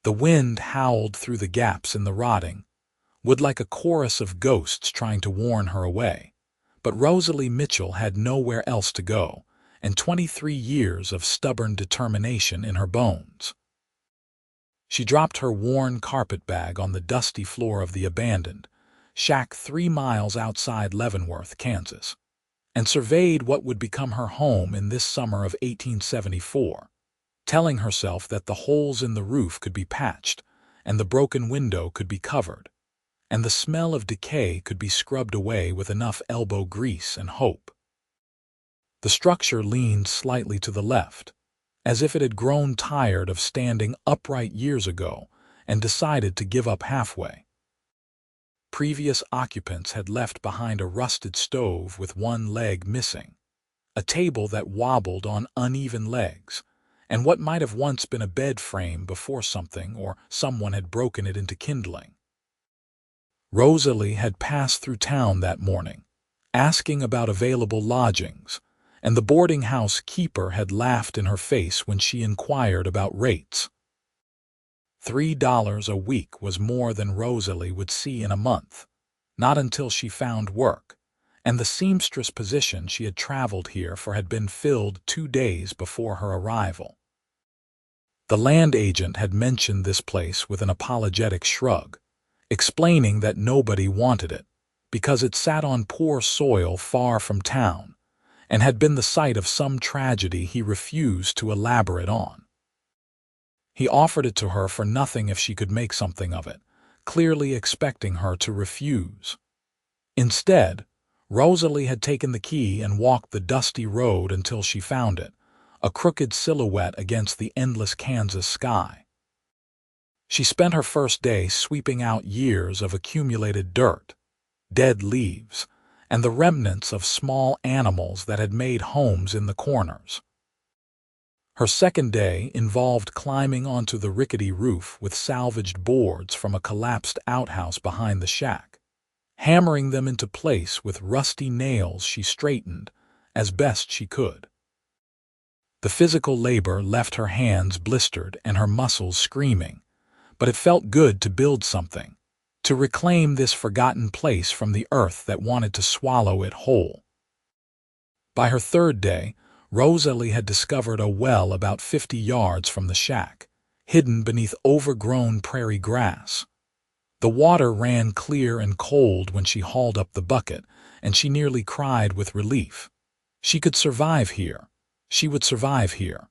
The wind howled through the gaps in the rotting wood like a chorus of ghosts trying to warn her away. But Rosalie Mitchell had nowhere else to go, and 23 years of stubborn determination in her bones. She dropped her worn carpetbag on the dusty floor of the abandoned shack 3 miles outside Leavenworth, Kansas, and surveyed what would become her home in this summer of 1874, telling herself that the holes in the roof could be patched, and the broken window could be covered, and the smell of decay could be scrubbed away with enough elbow grease and hope. The structure leaned slightly to the left, as if it had grown tired of standing upright years ago and decided to give up halfway. Previous occupants had left behind a rusted stove with one leg missing, a table that wobbled on uneven legs, and what might have once been a bed frame before something or someone had broken it into kindling. Rosalie had passed through town that morning, asking about available lodgings, and the boarding house keeper had laughed in her face when she inquired about rates. $3 a week was more than Rosalie would see in a month, not until she found work, and the seamstress position she had traveled here for had been filled 2 days before her arrival. The land agent had mentioned this place with an apologetic shrug, explaining that nobody wanted it because it sat on poor soil far from town and had been the site of some tragedy he refused to elaborate on. He offered it to her for nothing if she could make something of it, clearly expecting her to refuse. Instead, Rosalie had taken the key and walked the dusty road until she found it, a crooked silhouette against the endless Kansas sky. She spent her first day sweeping out years of accumulated dirt, dead leaves, and the remnants of small animals that had made homes in the corners. Her second day involved climbing onto the rickety roof with salvaged boards from a collapsed outhouse behind the shack, hammering them into place with rusty nails she straightened as best she could. The physical labor left her hands blistered and her muscles screaming, but it felt good to build something, to reclaim this forgotten place from the earth that wanted to swallow it whole. By her third day, Rosalie had discovered a well about 50 yards from the shack, hidden beneath overgrown prairie grass. The water ran clear and cold when she hauled up the bucket, and she nearly cried with relief. She could survive here. She would survive here.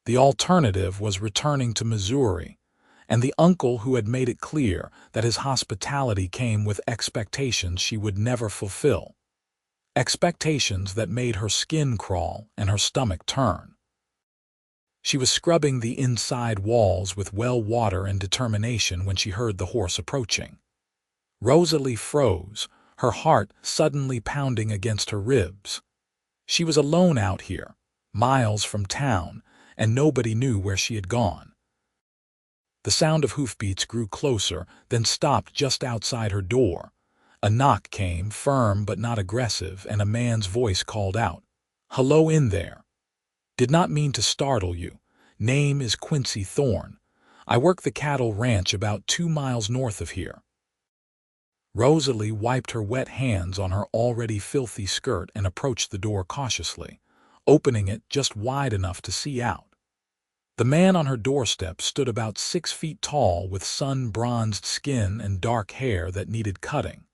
The alternative was returning to Missouri, and the uncle who had made it clear that his hospitality came with expectations she would never fulfill. Expectations that made her skin crawl and her stomach turn. She was scrubbing the inside walls with well water and determination when she heard the horse approaching. Rosalie froze, her heart suddenly pounding against her ribs. She was alone out here, miles from town, and nobody knew where she had gone. The sound of hoofbeats grew closer, then stopped just outside her door. A knock came, firm but not aggressive, and a man's voice called out, "Hello in there. Did not mean to startle you. Name is Quincy Thorne. I work the cattle ranch about 2 miles north of here." Rosalie wiped her wet hands on her already filthy skirt and approached the door cautiously, opening it just wide enough to see out. The man on her doorstep stood about 6 feet tall with sun-bronzed skin and dark hair that needed cutting.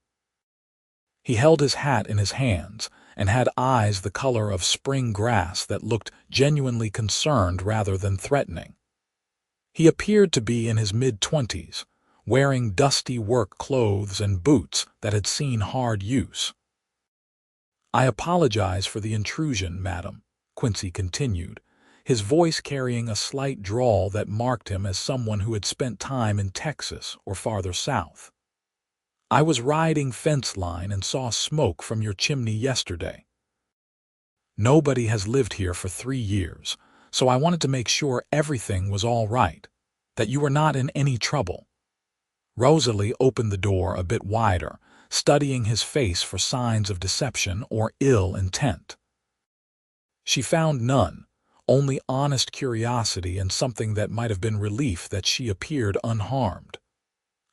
He held his hat in his hands and had eyes the color of spring grass that looked genuinely concerned rather than threatening. He appeared to be in his mid-20s, wearing dusty work clothes and boots that had seen hard use. "I apologize for the intrusion, madam," Quincy continued, his voice carrying a slight drawl that marked him as someone who had spent time in Texas or farther south. "I was riding fence line and saw smoke from your chimney yesterday. Nobody has lived here for 3 years, so I wanted to make sure everything was all right, that you were not in any trouble." Rosalie opened the door a bit wider, studying his face for signs of deception or ill intent. She found none, only honest curiosity and something that might have been relief that she appeared unharmed.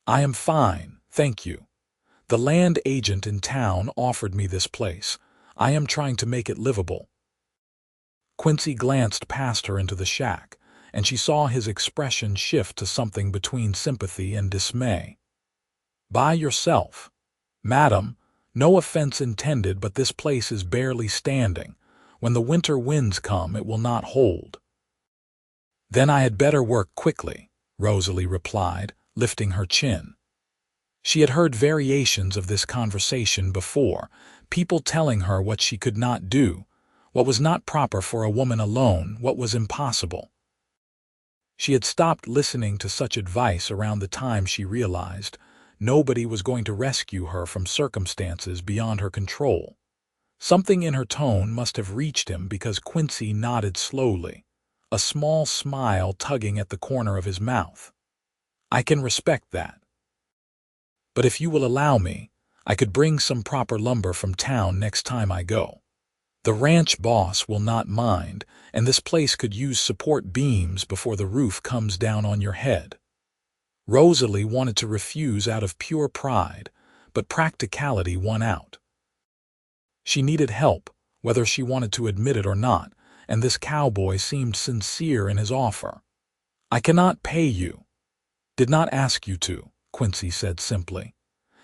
"I am fine, thank you. The land agent in town offered me this place. I am trying to make it livable." Quincy glanced past her into the shack, and she saw his expression shift to something between sympathy and dismay. "By yourself?" "Madam, no offense intended, but this place is barely standing. When the winter winds come, it will not hold." "Then I had better work quickly," Rosalie replied, lifting her chin. She had heard variations of this conversation before, people telling her what she could not do, what was not proper for a woman alone, what was impossible. She had stopped listening to such advice around the time she realized nobody was going to rescue her from circumstances beyond her control. Something in her tone must have reached him because Quincy nodded slowly, a small smile tugging at the corner of his mouth. "I can respect that. But if you will allow me, I could bring some proper lumber from town next time I go. The ranch boss will not mind, and this place could use support beams before the roof comes down on your head." Rosalie wanted to refuse out of pure pride, but practicality won out. She needed help, whether she wanted to admit it or not, and this cowboy seemed sincere in his offer. "I cannot pay you." "Did not ask you to," Quincy said simply.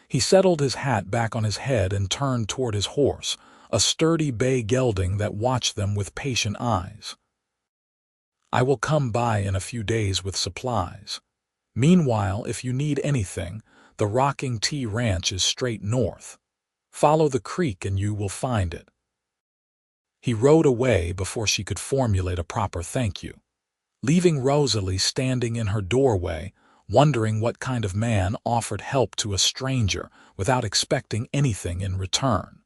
He settled his hat back on his head and turned toward his horse, a sturdy bay gelding that watched them with patient eyes. "I will come by in a few days with supplies. Meanwhile, if you need anything, the Rocking T Ranch is straight north. Follow the creek and you will find it." He rode away before she could formulate a proper thank you, leaving Rosalie standing in her doorway, wondering what kind of man offered help to a stranger without expecting anything in return.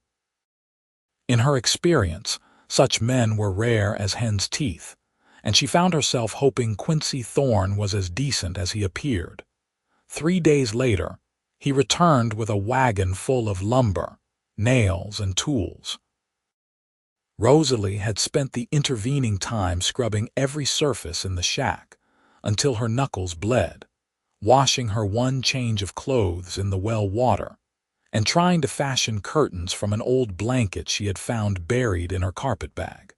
In her experience, such men were rare as hen's teeth, and she found herself hoping Quincy Thorne was as decent as he appeared. 3 days later, he returned with a wagon full of lumber, nails, and tools. Rosalie had spent the intervening time scrubbing every surface in the shack until her knuckles bled, washing her one change of clothes in the well water, and trying to fashion curtains from an old blanket she had found buried in her carpetbag.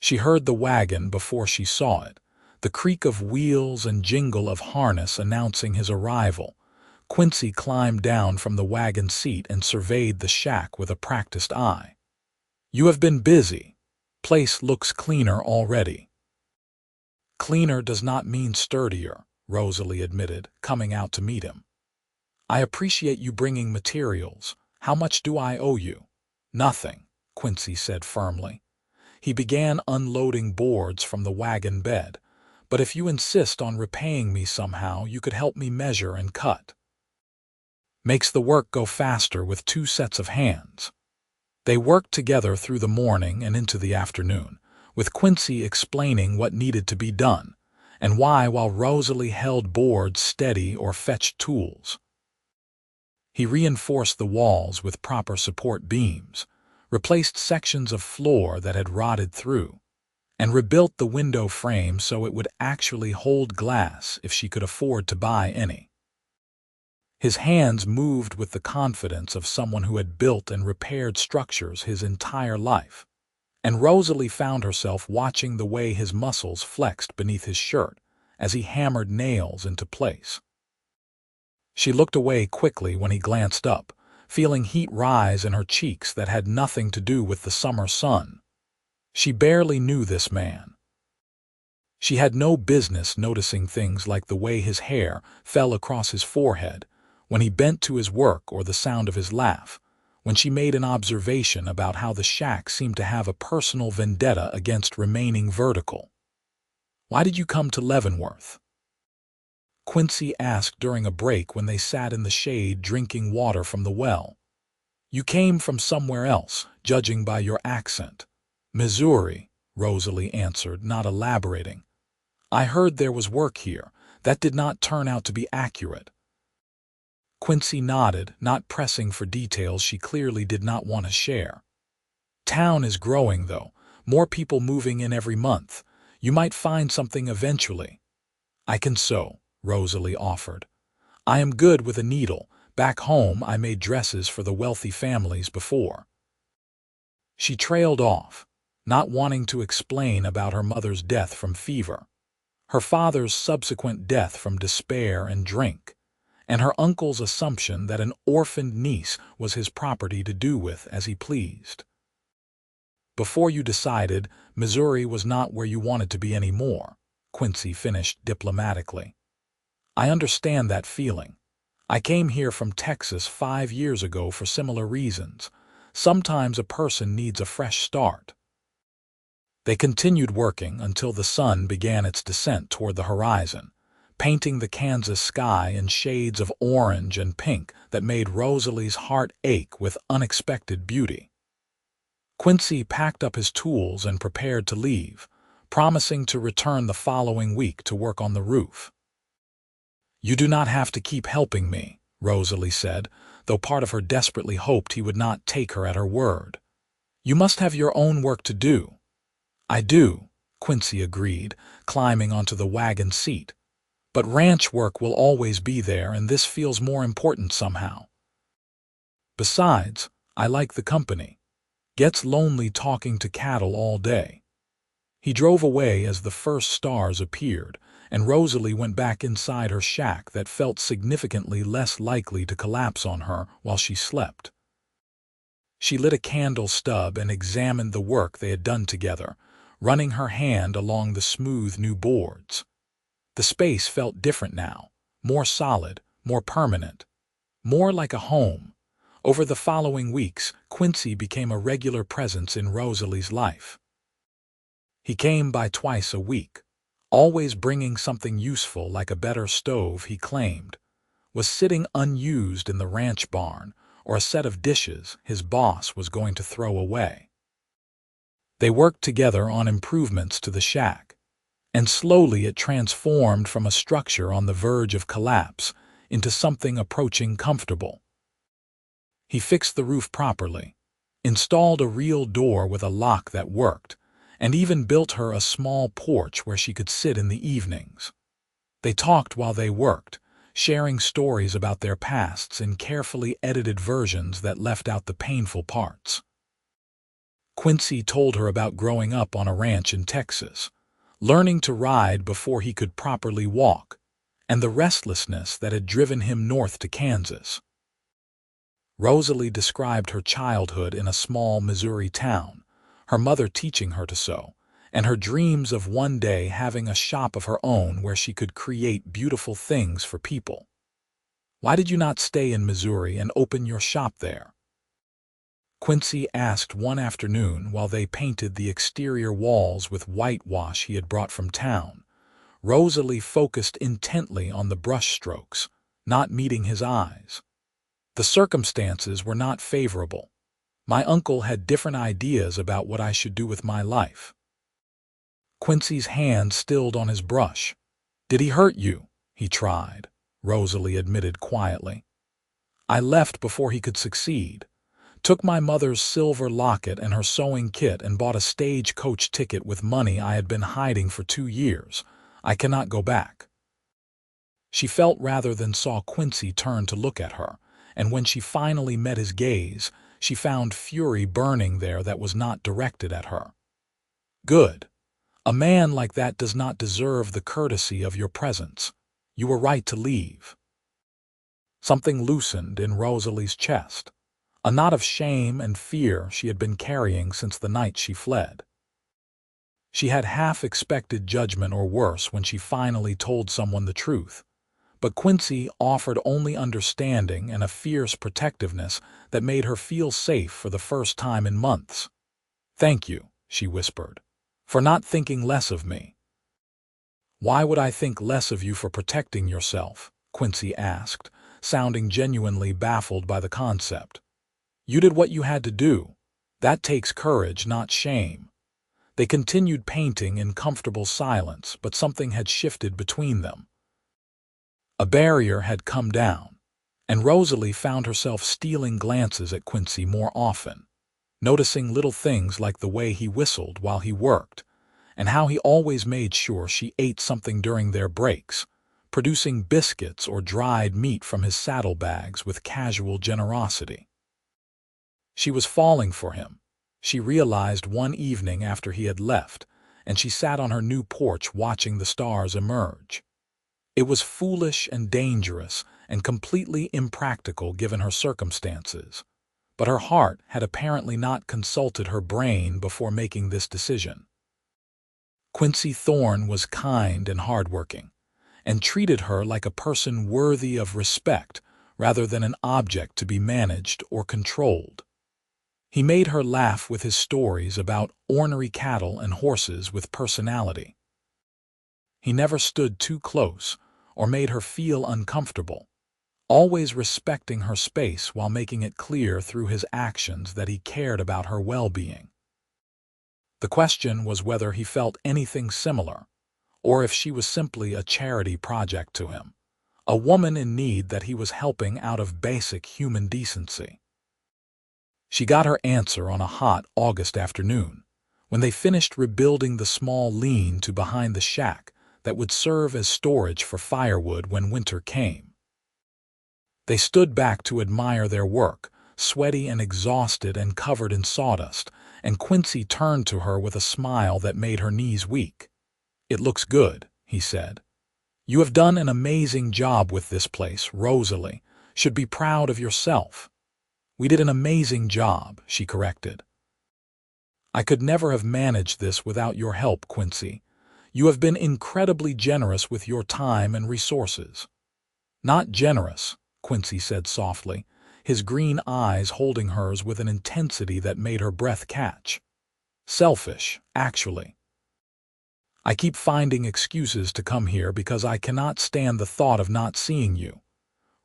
She heard the wagon before she saw it, the creak of wheels and jingle of harness announcing his arrival. Quincy climbed down from the wagon seat and surveyed the shack with a practiced eye. "You have been busy. Place looks cleaner already." "Cleaner does not mean sturdier," Rosalie admitted, coming out to meet him. "I appreciate you bringing materials. How much do I owe you?" "Nothing," Quincy said firmly. He began unloading boards from the wagon bed. "But if you insist on repaying me somehow, you could help me measure and cut. Makes the work go faster with 2 sets of hands." They worked together through the morning and into the afternoon, with Quincy explaining what needed to be done, and why, while Rosalie held boards steady or fetched tools. He reinforced the walls with proper support beams, replaced sections of floor that had rotted through, and rebuilt the window frame so it would actually hold glass if she could afford to buy any. His hands moved with the confidence of someone who had built and repaired structures his entire life, and Rosalie found herself watching the way his muscles flexed beneath his shirt as he hammered nails into place. She looked away quickly when he glanced up, feeling heat rise in her cheeks that had nothing to do with the summer sun. She barely knew this man. She had no business noticing things like the way his hair fell across his forehead when he bent to his work or the sound of his laugh, when she made an observation about how the shack seemed to have a personal vendetta against remaining vertical. "Why did you come to Leavenworth?" Quincy asked during a break when they sat in the shade drinking water from the well. "You came from somewhere else, judging by your accent." "Missouri," Rosalie answered, not elaborating. "I heard there was work here. That did not turn out to be accurate." Quincy nodded, not pressing for details she clearly did not want to share. "Town is growing, though. More people moving in every month. You might find something eventually." "I can sew," Rosalie offered. "I am good with a needle. Back home I made dresses for the wealthy families before." She trailed off, not wanting to explain about her mother's death from fever, her father's subsequent death from despair and drink, and her uncle's assumption that an orphaned niece was his property to do with as he pleased. "Before you decided, Missouri was not where you wanted to be anymore," Quincy finished diplomatically. "I understand that feeling. I came here from Texas 5 years ago for similar reasons. Sometimes a person needs a fresh start." They continued working until the sun began its descent toward the horizon, painting the Kansas sky in shades of orange and pink that made Rosalie's heart ache with unexpected beauty. Quincy packed up his tools and prepared to leave, promising to return the following week to work on the roof. "You do not have to keep helping me," Rosalie said, though part of her desperately hoped he would not take her at her word. "You must have your own work to do." "I do," Quincy agreed, climbing onto the wagon seat. "But ranch work will always be there, and this feels more important somehow. Besides, I like the company. Gets lonely talking to cattle all day." He drove away as the first stars appeared, and Rosalie went back inside her shack that felt significantly less likely to collapse on her while she slept. She lit a candle stub and examined the work they had done together, running her hand along the smooth new boards. The space felt different now, more solid, more permanent, more like a home. Over the following weeks, Quincy became a regular presence in Rosalie's life. He came by twice a week, always bringing something useful like a better stove he claimed was sitting unused in the ranch barn, or a set of dishes his boss was going to throw away. They worked together on improvements to the shack, and slowly it transformed from a structure on the verge of collapse into something approaching comfortable. He fixed the roof properly, installed a real door with a lock that worked, and even built her a small porch where she could sit in the evenings. They talked while they worked, sharing stories about their pasts in carefully edited versions that left out the painful parts. Quincy told her about growing up on a ranch in Texas, learning to ride before he could properly walk, and the restlessness that had driven him north to Kansas. Rosalie described her childhood in a small Missouri town, her mother teaching her to sew, and her dreams of one day having a shop of her own where she could create beautiful things for people. "Why did you not stay in Missouri and open your shop there?" Quincy asked one afternoon while they painted the exterior walls with whitewash he had brought from town. Rosalie focused intently on the brushstrokes, not meeting his eyes. "The circumstances were not favorable. My uncle had different ideas about what I should do with my life." Quincy's hand stilled on his brush. "Did he hurt you?" "He tried," Rosalie admitted quietly. "I left before he could succeed. Took my mother's silver locket and her sewing kit and bought a stagecoach ticket with money I had been hiding for 2 years. I cannot go back." She felt rather than saw Quincy turn to look at her, and when she finally met his gaze, she found fury burning there that was not directed at her. "Good. A man like that does not deserve the courtesy of your presence. You were right to leave." Something loosened in Rosalie's chest, a knot of shame and fear she had been carrying since the night she fled. She had half expected judgment or worse when she finally told someone the truth, but Quincy offered only understanding and a fierce protectiveness that made her feel safe for the first time in months. "Thank you," she whispered, "for not thinking less of me." "Why would I think less of you for protecting yourself?" Quincy asked, sounding genuinely baffled by the concept. "You did what you had to do. That takes courage, not shame." They continued painting in comfortable silence, but something had shifted between them. A barrier had come down, and Rosalie found herself stealing glances at Quincy more often. noticing little things like the way he whistled while he worked, and how he always made sure she ate something during their breaks, producing biscuits or dried meat from his saddlebags with casual generosity. She was falling for him, she realized one evening after he had left, and she sat on her new porch watching the stars emerge. It was foolish and dangerous and completely impractical given her circumstances, but her heart had apparently not consulted her brain before making this decision. Quincy Thorne was kind and hardworking, and treated her like a person worthy of respect rather than an object to be managed or controlled. He made her laugh with his stories about ornery cattle and horses with personality. He never stood too close or made her feel uncomfortable, always respecting her space while making it clear through his actions that he cared about her well-being. The question was whether he felt anything similar, or if she was simply a charity project to him, a woman in need that he was helping out of basic human decency. She got her answer on a hot August afternoon, when they finished rebuilding the small lean-to behind the shack that would serve as storage for firewood when winter came. They stood back to admire their work, sweaty and exhausted and covered in sawdust, and Quincy turned to her with a smile that made her knees weak. "It looks good," he said. "You have done an amazing job with this place, Rosalie. Should be proud of yourself." "We did an amazing job," she corrected. "I could never have managed this without your help, Quincy. You have been incredibly generous with your time and resources." "Not generous," Quincy said softly, his green eyes holding hers with an intensity that made her breath catch. "Selfish, actually. I keep finding excuses to come here because I cannot stand the thought of not seeing you."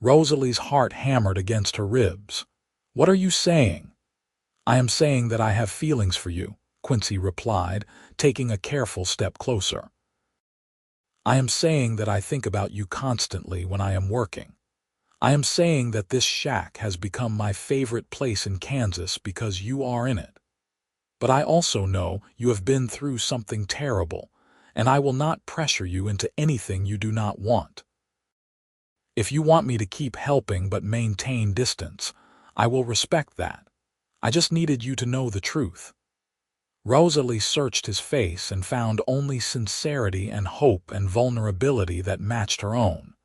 Rosalie's heart hammered against her ribs. "What are you saying?" "I am saying that I have feelings for you," Quincy replied, taking a careful step closer. "I am saying that I think about you constantly when I am working. I am saying that this shack has become my favorite place in Kansas because you are in it. But I also know you have been through something terrible, and I will not pressure you into anything you do not want. If you want me to keep helping but maintain distance, I will respect that. I just needed you to know the truth." Rosalie searched his face and found only sincerity and hope and vulnerability that matched her own.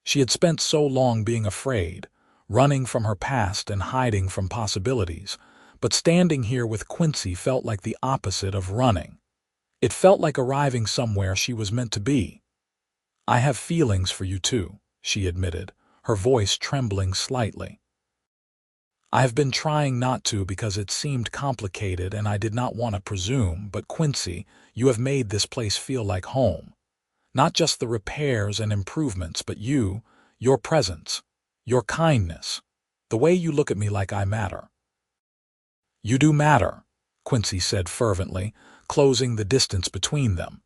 She had spent so long being afraid, running from her past and hiding from possibilities, but standing here with Quincy felt like the opposite of running. It felt like arriving somewhere she was meant to be. "I have feelings for you too," she admitted, her voice trembling slightly. "I have been trying not to because it seemed complicated and I did not want to presume, but Quincy, you have made this place feel like home. Not just the repairs and improvements, but you, your presence, your kindness, the way you look at me like I matter." "You do matter," Quincy said fervently, closing the distance between them.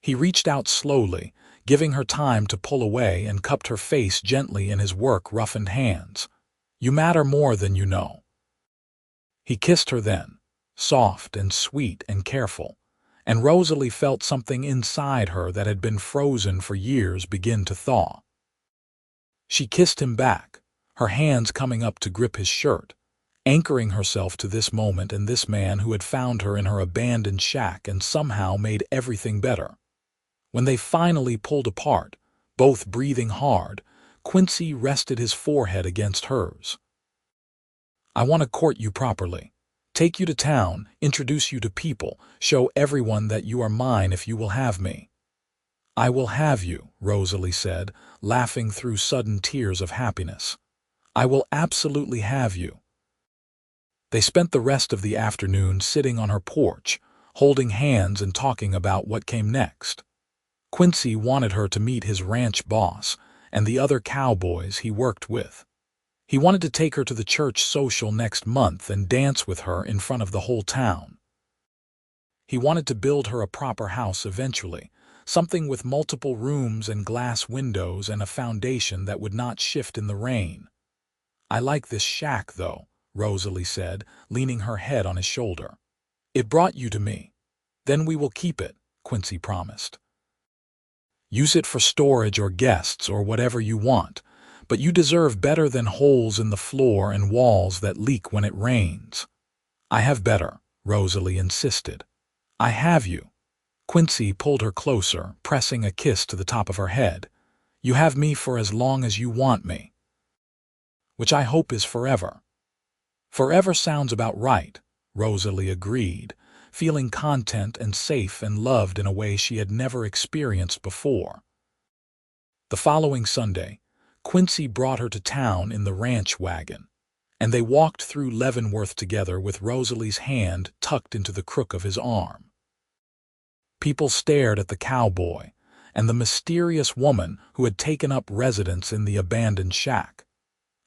He reached out slowly, giving her time to pull away, and cupped her face gently in his work-roughened hands. "You matter more than you know." He kissed her then, soft and sweet and careful, and Rosalie felt something inside her that had been frozen for years begin to thaw. She kissed him back, her hands coming up to grip his shirt, anchoring herself to this moment and this man who had found her in her abandoned shack and somehow made everything better. When they finally pulled apart, both breathing hard, Quincy rested his forehead against hers. "I want to court you properly. Take you to town, introduce you to people, show everyone that you are mine if you will have me." "I will have you," Rosalie said, laughing through sudden tears of happiness. "I will absolutely have you." They spent the rest of the afternoon sitting on her porch, holding hands and talking about what came next. Quincy wanted her to meet his ranch boss and the other cowboys he worked with. He wanted to take her to the church social next month and dance with her in front of the whole town. He wanted to build her a proper house eventually, something with multiple rooms and glass windows and a foundation that would not shift in the rain. "I like this shack, though," Rosalie said, leaning her head on his shoulder. "It brought you to me. Then we will keep it," Quincy promised. "Use it for storage or guests or whatever you want, but you deserve better than holes in the floor and walls that leak when it rains." "I have better," Rosalie insisted. "I have you." Quincy pulled her closer, pressing a kiss to the top of her head. "You have me for as long as you want me." "Which I hope is forever." "Forever sounds about right," Rosalie agreed, feeling content and safe and loved in a way she had never experienced before. The following Sunday, Quincy brought her to town in the ranch wagon, and they walked through Leavenworth together with Rosalie's hand tucked into the crook of his arm. People stared at the cowboy and the mysterious woman who had taken up residence in the abandoned shack,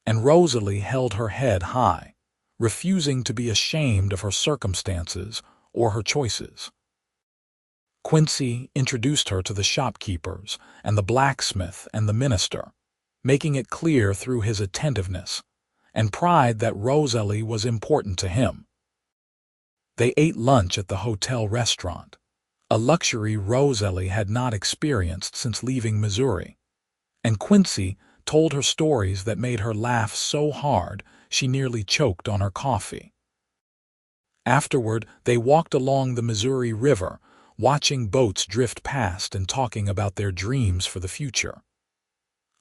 and Rosalie held her head high, refusing to be ashamed of her circumstances or her choices. Quincy introduced her to the shopkeepers and the blacksmith and the minister, making it clear through his attentiveness and pride that Rosalie was important to him. They ate lunch at the hotel restaurant, a luxury Rosalie had not experienced since leaving Missouri, and Quincy told her stories that made her laugh so hard she nearly choked on her coffee. Afterward, they walked along the Missouri River, watching boats drift past and talking about their dreams for the future.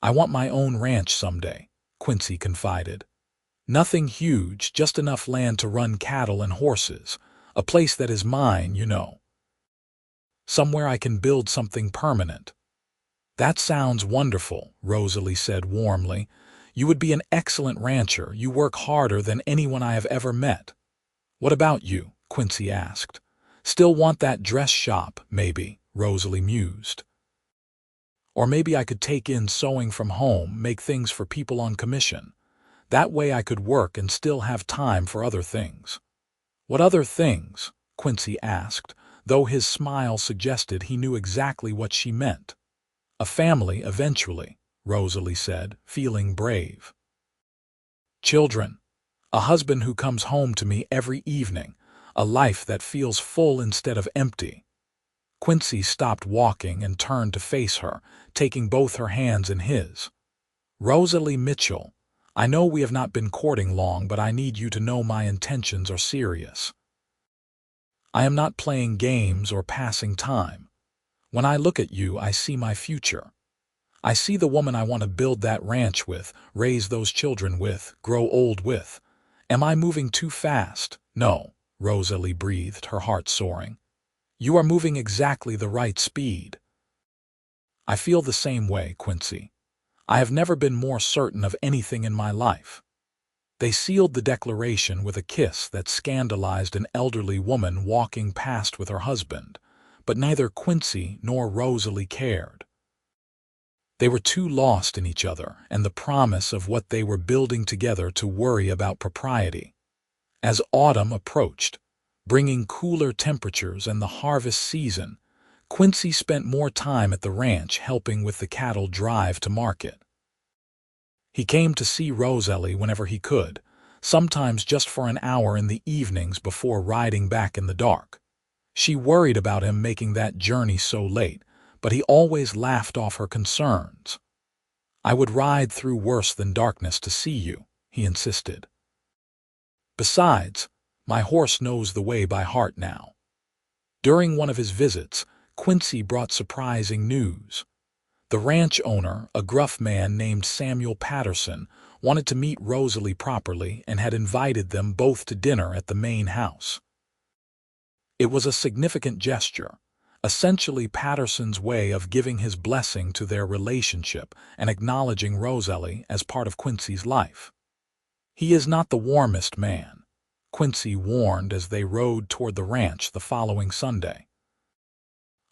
"I want my own ranch someday," Quincy confided. "Nothing huge, just enough land to run cattle and horses, a place that is mine, you know. Somewhere I can build something permanent." "That sounds wonderful," Rosalie said warmly. "You would be an excellent rancher. You work harder than anyone I have ever met." "What about you?" Quincy asked. "Still want that dress shop, maybe," Rosalie mused. "Or maybe I could take in sewing from home, make things for people on commission. That way I could work and still have time for other things." "What other things?" Quincy asked, though his smile suggested he knew exactly what she meant. "A family, eventually," Rosalie said, feeling brave. "Children. A husband who comes home to me every evening. A life that feels full instead of empty." Quincy stopped walking and turned to face her, taking both her hands in his. "Rosalie Mitchell, I know we have not been courting long, but I need you to know my intentions are serious. I am not playing games or passing time. When I look at you, I see my future. I see the woman I want to build that ranch with, raise those children with, grow old with. Am I moving too fast?" "No," Rosalie breathed, her heart soaring. "You are moving exactly the right speed." "I feel the same way, Quincy. I have never been more certain of anything in my life." They sealed the declaration with a kiss that scandalized an elderly woman walking past with her husband, but neither Quincy nor Rosalie cared. They were too lost in each other and the promise of what they were building together to worry about propriety. As autumn approached, bringing cooler temperatures and the harvest season, Quincy spent more time at the ranch helping with the cattle drive to market. He came to see Rosalie whenever he could, sometimes just for an hour in the evenings before riding back in the dark. She worried about him making that journey so late, but he always laughed off her concerns. "I would ride through worse than darkness to see you," he insisted. "Besides, my horse knows the way by heart now." During one of his visits, Quincy brought surprising news. The ranch owner, a gruff man named Samuel Patterson, wanted to meet Rosalie properly and had invited them both to dinner at the main house. It was a significant gesture, essentially Patterson's way of giving his blessing to their relationship and acknowledging Rosalie as part of Quincy's life. "He is not the warmest man," Quincy warned as they rode toward the ranch the following Sunday.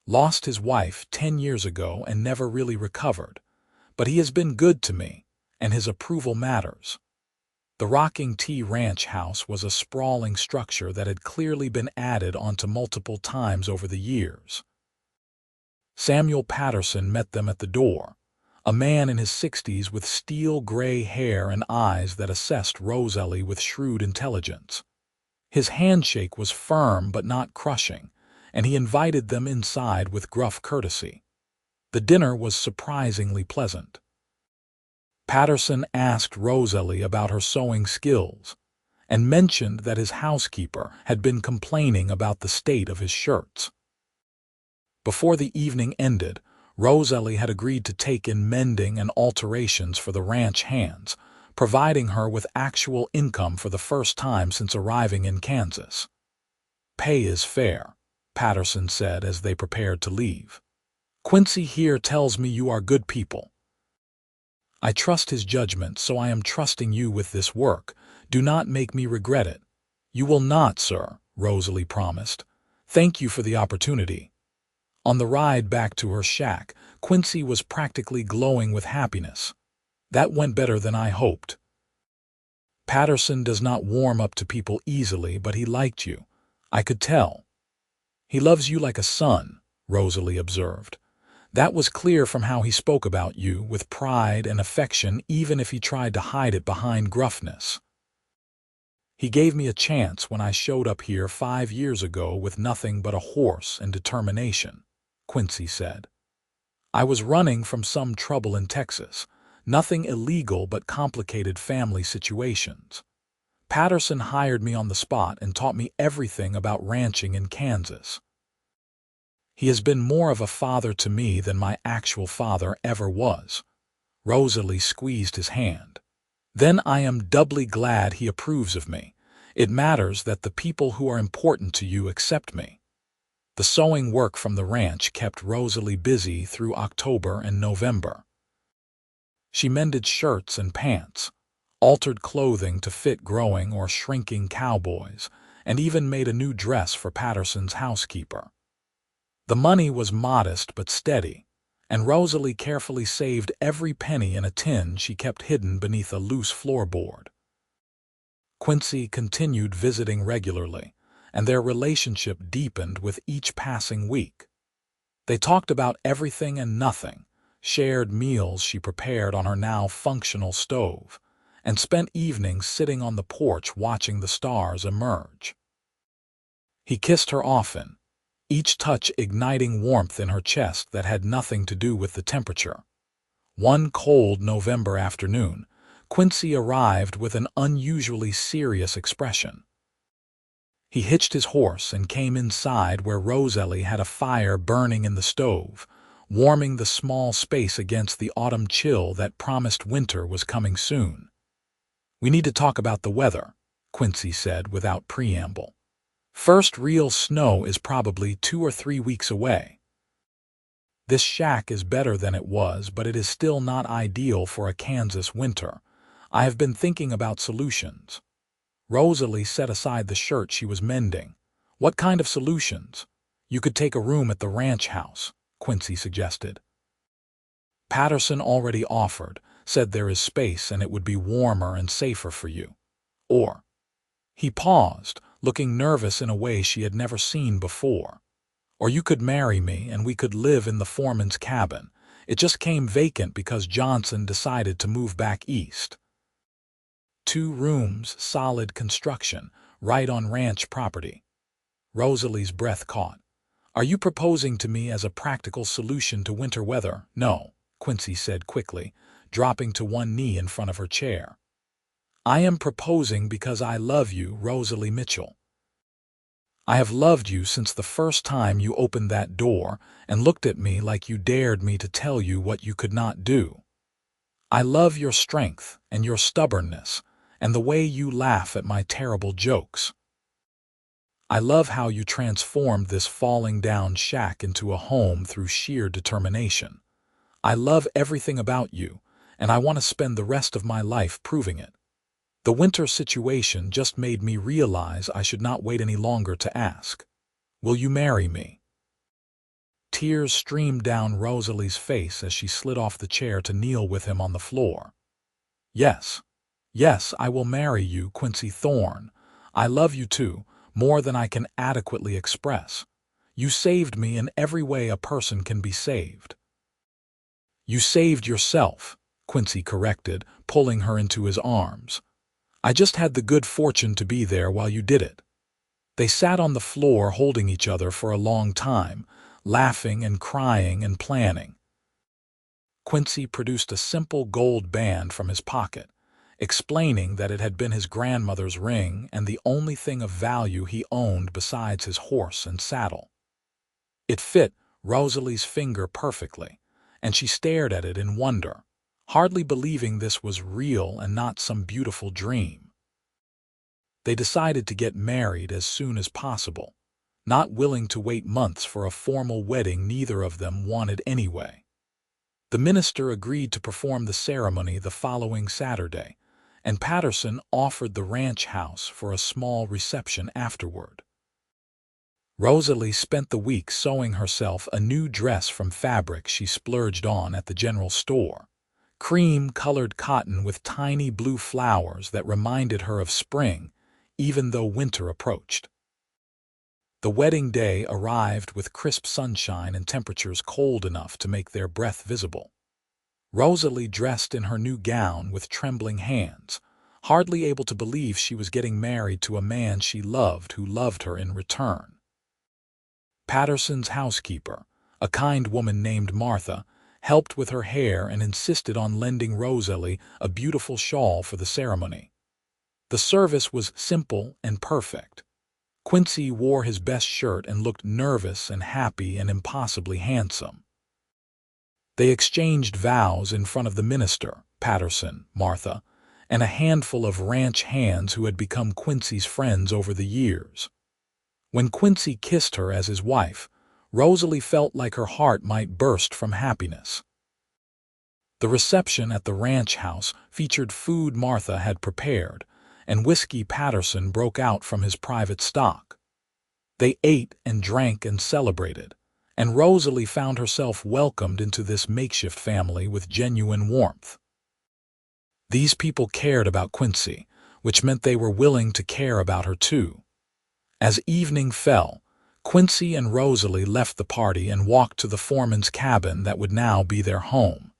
"Lost his wife 10 years ago and never really recovered, but he has been good to me, and his approval matters." The Rocking T Ranch house was a sprawling structure that had clearly been added onto multiple times over the years. Samuel Patterson met them at the door, a man in his 60s with steel-gray hair and eyes that assessed Rosalie with shrewd intelligence. His handshake was firm but not crushing, and he invited them inside with gruff courtesy. The dinner was surprisingly pleasant. Patterson asked Rosalie about her sewing skills, and mentioned that his housekeeper had been complaining about the state of his shirts. Before the evening ended, Rosalie had agreed to take in mending and alterations for the ranch hands, providing her with actual income for the first time since arriving in Kansas. "Pay is fair," Patterson said as they prepared to leave. "Quincy here tells me you are good people. I trust his judgment, so I am trusting you with this work. Do not make me regret it." "You will not, sir," Rosalie promised. "Thank you for the opportunity." On the ride back to her shack, Quincy was practically glowing with happiness. "That went better than I hoped. Patterson does not warm up to people easily, but he liked you. I could tell." "He loves you like a son," Rosalie observed. "That was clear from how he spoke about you, with pride and affection, even if he tried to hide it behind gruffness." "He gave me a chance when I showed up here 5 years ago with nothing but a horse and determination," Quincy said. "I was running from some trouble in Texas, nothing illegal but complicated family situations. Patterson hired me on the spot and taught me everything about ranching in Kansas. He has been more of a father to me than my actual father ever was." Rosalie squeezed his hand. "Then I am doubly glad he approves of me. It matters that the people who are important to you accept me." The sewing work from the ranch kept Rosalie busy through October and November. She mended shirts and pants, altered clothing to fit growing or shrinking cowboys, and even made a new dress for Patterson's housekeeper. The money was modest but steady, and Rosalie carefully saved every penny in a tin she kept hidden beneath a loose floorboard. Quincy continued visiting regularly, and their relationship deepened with each passing week. They talked about everything and nothing, shared meals she prepared on her now functional stove, and spent evenings sitting on the porch watching the stars emerge. He kissed her often, each touch igniting warmth in her chest that had nothing to do with the temperature. One cold November afternoon, Quincy arrived with an unusually serious expression. He hitched his horse and came inside where Rosalie had a fire burning in the stove, warming the small space against the autumn chill that promised winter was coming soon. "We need to talk about the weather," Quincy said without preamble. "First real snow is probably 2 or 3 weeks away. This shack is better than it was, but it is still not ideal for a Kansas winter. I have been thinking about solutions." Rosalie set aside the shirt she was mending. "What kind of solutions?" "You could take a room at the ranch house," Quincy suggested. "Patterson already offered, said there is space and it would be warmer and safer for you. Or—" He paused, looking nervous in a way she had never seen before. "Or you could marry me and we could live in the foreman's cabin. It just came vacant because Johnson decided to move back east. 2 rooms, solid construction, right on ranch property." Rosalie's breath caught. "Are you proposing to me as a practical solution to winter weather?" "No," Quincy said quickly, dropping to one knee in front of her chair. "I am proposing because I love you, Rosalie Mitchell. I have loved you since the first time you opened that door and looked at me like you dared me to tell you what you could not do. I love your strength and your stubbornness and the way you laugh at my terrible jokes. I love how you transformed this falling down shack into a home through sheer determination. I love everything about you, and I want to spend the rest of my life proving it. The winter situation just made me realize I should not wait any longer to ask. Will you marry me?" Tears streamed down Rosalie's face as she slid off the chair to kneel with him on the floor. "Yes, yes, I will marry you, Quincy Thorne. I love you too, more than I can adequately express. You saved me in every way a person can be saved. You saved yourself, Quincy corrected, pulling her into his arms. I just had the good fortune to be there while you did it. They sat on the floor holding each other for a long time, laughing and crying and planning. Quincy produced a simple gold band from his pocket, explaining that it had been his grandmother's ring and the only thing of value he owned besides his horse and saddle. It fit Rosalie's finger perfectly, and she stared at it in wonder, hardly believing this was real and not some beautiful dream. They decided to get married as soon as possible, not willing to wait months for a formal wedding neither of them wanted anyway. The minister agreed to perform the ceremony the following Saturday, and Patterson offered the ranch house for a small reception afterward. Rosalie spent the week sewing herself a new dress from fabric she splurged on at the general store, cream-colored cotton with tiny blue flowers that reminded her of spring, even though winter approached. The wedding day arrived with crisp sunshine and temperatures cold enough to make their breath visible. Rosalie dressed in her new gown with trembling hands, hardly able to believe she was getting married to a man she loved who loved her in return. Patterson's housekeeper, a kind woman named Martha, helped with her hair and insisted on lending Rosalie a beautiful shawl for the ceremony. The service was simple and perfect. Quincy wore his best shirt and looked nervous and happy and impossibly handsome. They exchanged vows in front of the minister, Patterson, Martha, and a handful of ranch hands who had become Quincy's friends over the years. When Quincy kissed her as his wife, Rosalie felt like her heart might burst from happiness. The reception at the ranch house featured food Martha had prepared, and whiskey Patterson broke out from his private stock. They ate and drank and celebrated, and Rosalie found herself welcomed into this makeshift family with genuine warmth. These people cared about Quincy, which meant they were willing to care about her too. As evening fell, Quincy and Rosalie left the party and walked to the foreman's cabin that would now be their home.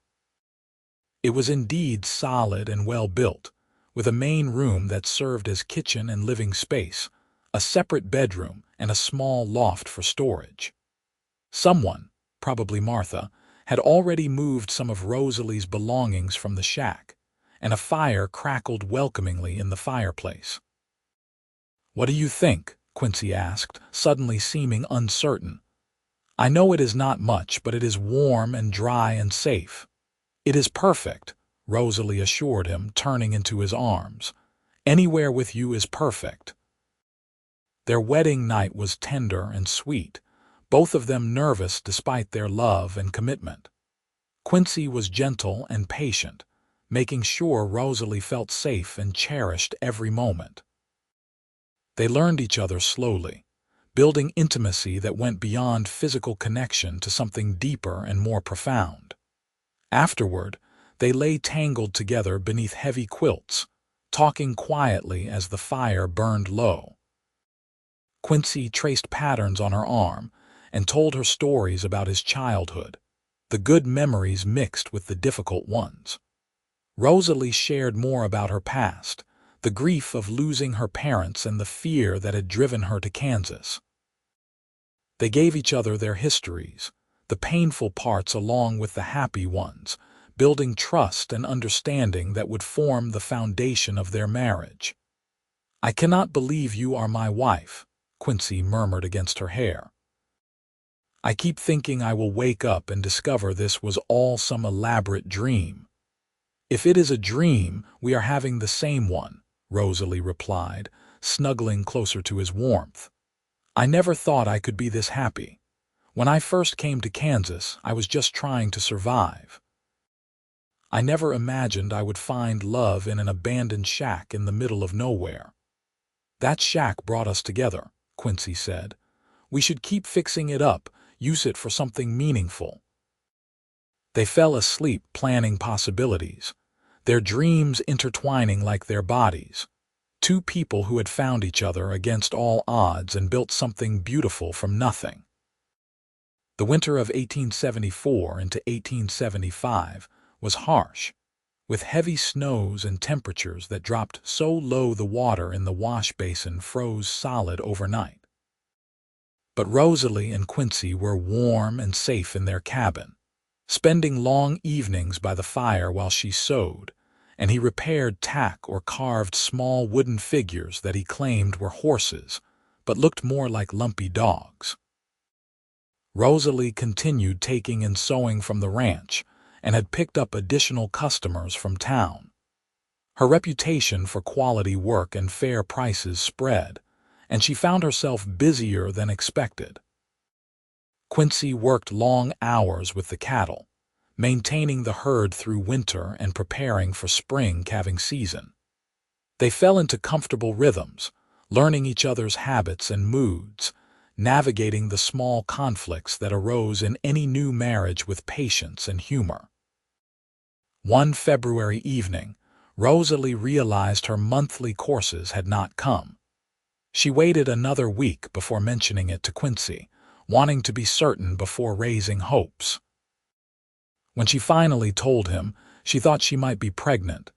It was indeed solid and well built, with a main room that served as kitchen and living space, a separate bedroom, and a small loft for storage. Someone, probably Martha, had already moved some of Rosalie's belongings from the shack, and a fire crackled welcomingly in the fireplace. "What do you think?" Quincy asked, suddenly seeming uncertain. "I know it is not much, but it is warm and dry and safe." "It is perfect," Rosalie assured him, turning into his arms. "Anywhere with you is perfect." Their wedding night was tender and sweet, both of them nervous despite their love and commitment. Quincy was gentle and patient, making sure Rosalie felt safe and cherished every moment. They learned each other slowly, building intimacy that went beyond physical connection to something deeper and more profound. Afterward, they lay tangled together beneath heavy quilts, talking quietly as the fire burned low. Quincy traced patterns on her arm and told her stories about his childhood, the good memories mixed with the difficult ones. Rosalie shared more about her past, the grief of losing her parents and the fear that had driven her to Kansas. They gave each other their histories, the painful parts along with the happy ones, building trust and understanding that would form the foundation of their marriage. "I cannot believe you are my wife," Quincy murmured against her hair. "I keep thinking I will wake up and discover this was all some elaborate dream." "If it is a dream, we are having the same one," Rosalie replied, snuggling closer to his warmth. "I never thought I could be this happy. When I first came to Kansas, I was just trying to survive. I never imagined I would find love in an abandoned shack in the middle of nowhere." "That shack brought us together," Quincy said. "We should keep fixing it up, use it for something meaningful." They fell asleep planning possibilities, their dreams intertwining like their bodies. Two people who had found each other against all odds and built something beautiful from nothing. The winter of 1874 into 1875 was harsh, with heavy snows and temperatures that dropped so low the water in the wash basin froze solid overnight. But Rosalie and Quincy were warm and safe in their cabin, spending long evenings by the fire while she sewed, and he repaired tack or carved small wooden figures that he claimed were horses, but looked more like lumpy dogs. Rosalie continued taking and sewing from the ranch and had picked up additional customers from town. Her reputation for quality work and fair prices spread, and she found herself busier than expected. Quincy worked long hours with the cattle, maintaining the herd through winter and preparing for spring calving season. They fell into comfortable rhythms, learning each other's habits and moods, navigating the small conflicts that arose in any new marriage with patience and humor. One February evening, Rosalie realized her monthly courses had not come. She waited another week before mentioning it to Quincy, wanting to be certain before raising hopes. When she finally told him, she thought she might be pregnant.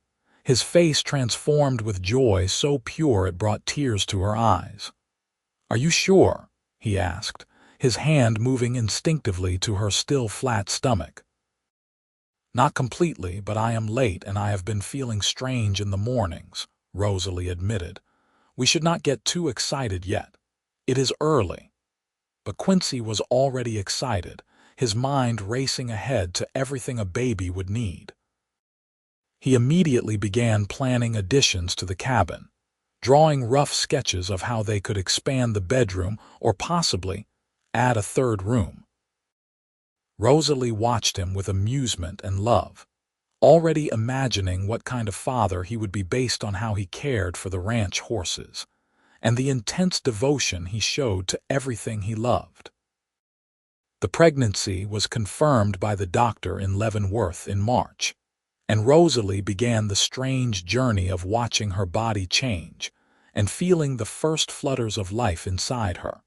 His face transformed with joy so pure it brought tears to her eyes. "Are you sure?" he asked, his hand moving instinctively to her still flat stomach. "Not completely, but I am late and I have been feeling strange in the mornings," Rosalie admitted. "We should not get too excited yet. It is early." But Quincy was already excited, his mind racing ahead to everything a baby would need. He immediately began planning additions to the cabin, drawing rough sketches of how they could expand the bedroom or possibly add a third room. Rosalie watched him with amusement and love, already imagining what kind of father he would be based on how he cared for the ranch horses and the intense devotion he showed to everything he loved. The pregnancy was confirmed by the doctor in Leavenworth in March, and Rosalie began the strange journey of watching her body change and feeling the first flutters of life inside her.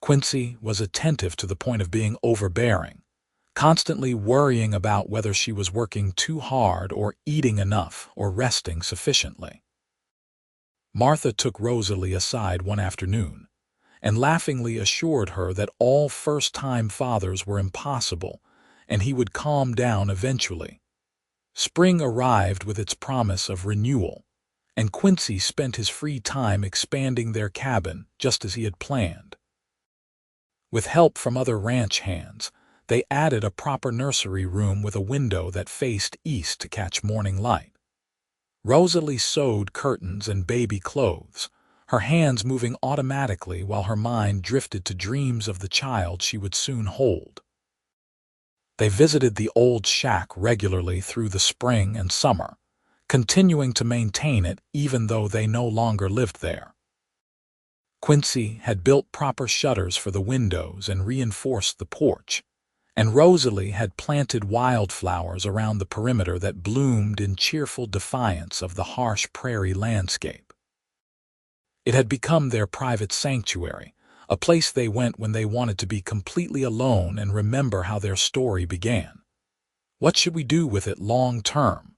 Quincy was attentive to the point of being overbearing, constantly worrying about whether she was working too hard or eating enough or resting sufficiently. Martha took Rosalie aside one afternoon and laughingly assured her that all first-time fathers were impossible and he would calm down eventually. Spring arrived with its promise of renewal, and Quincy spent his free time expanding their cabin just as he had planned. With help from other ranch hands, they added a proper nursery room with a window that faced east to catch morning light. Rosalie sewed curtains and baby clothes, her hands moving automatically while her mind drifted to dreams of the child she would soon hold. They visited the old shack regularly through the spring and summer, continuing to maintain it even though they no longer lived there. Quincy had built proper shutters for the windows and reinforced the porch, and Rosalie had planted wildflowers around the perimeter that bloomed in cheerful defiance of the harsh prairie landscape. It had become their private sanctuary, a place they went when they wanted to be completely alone and remember how their story began. "What should we do with it long term?"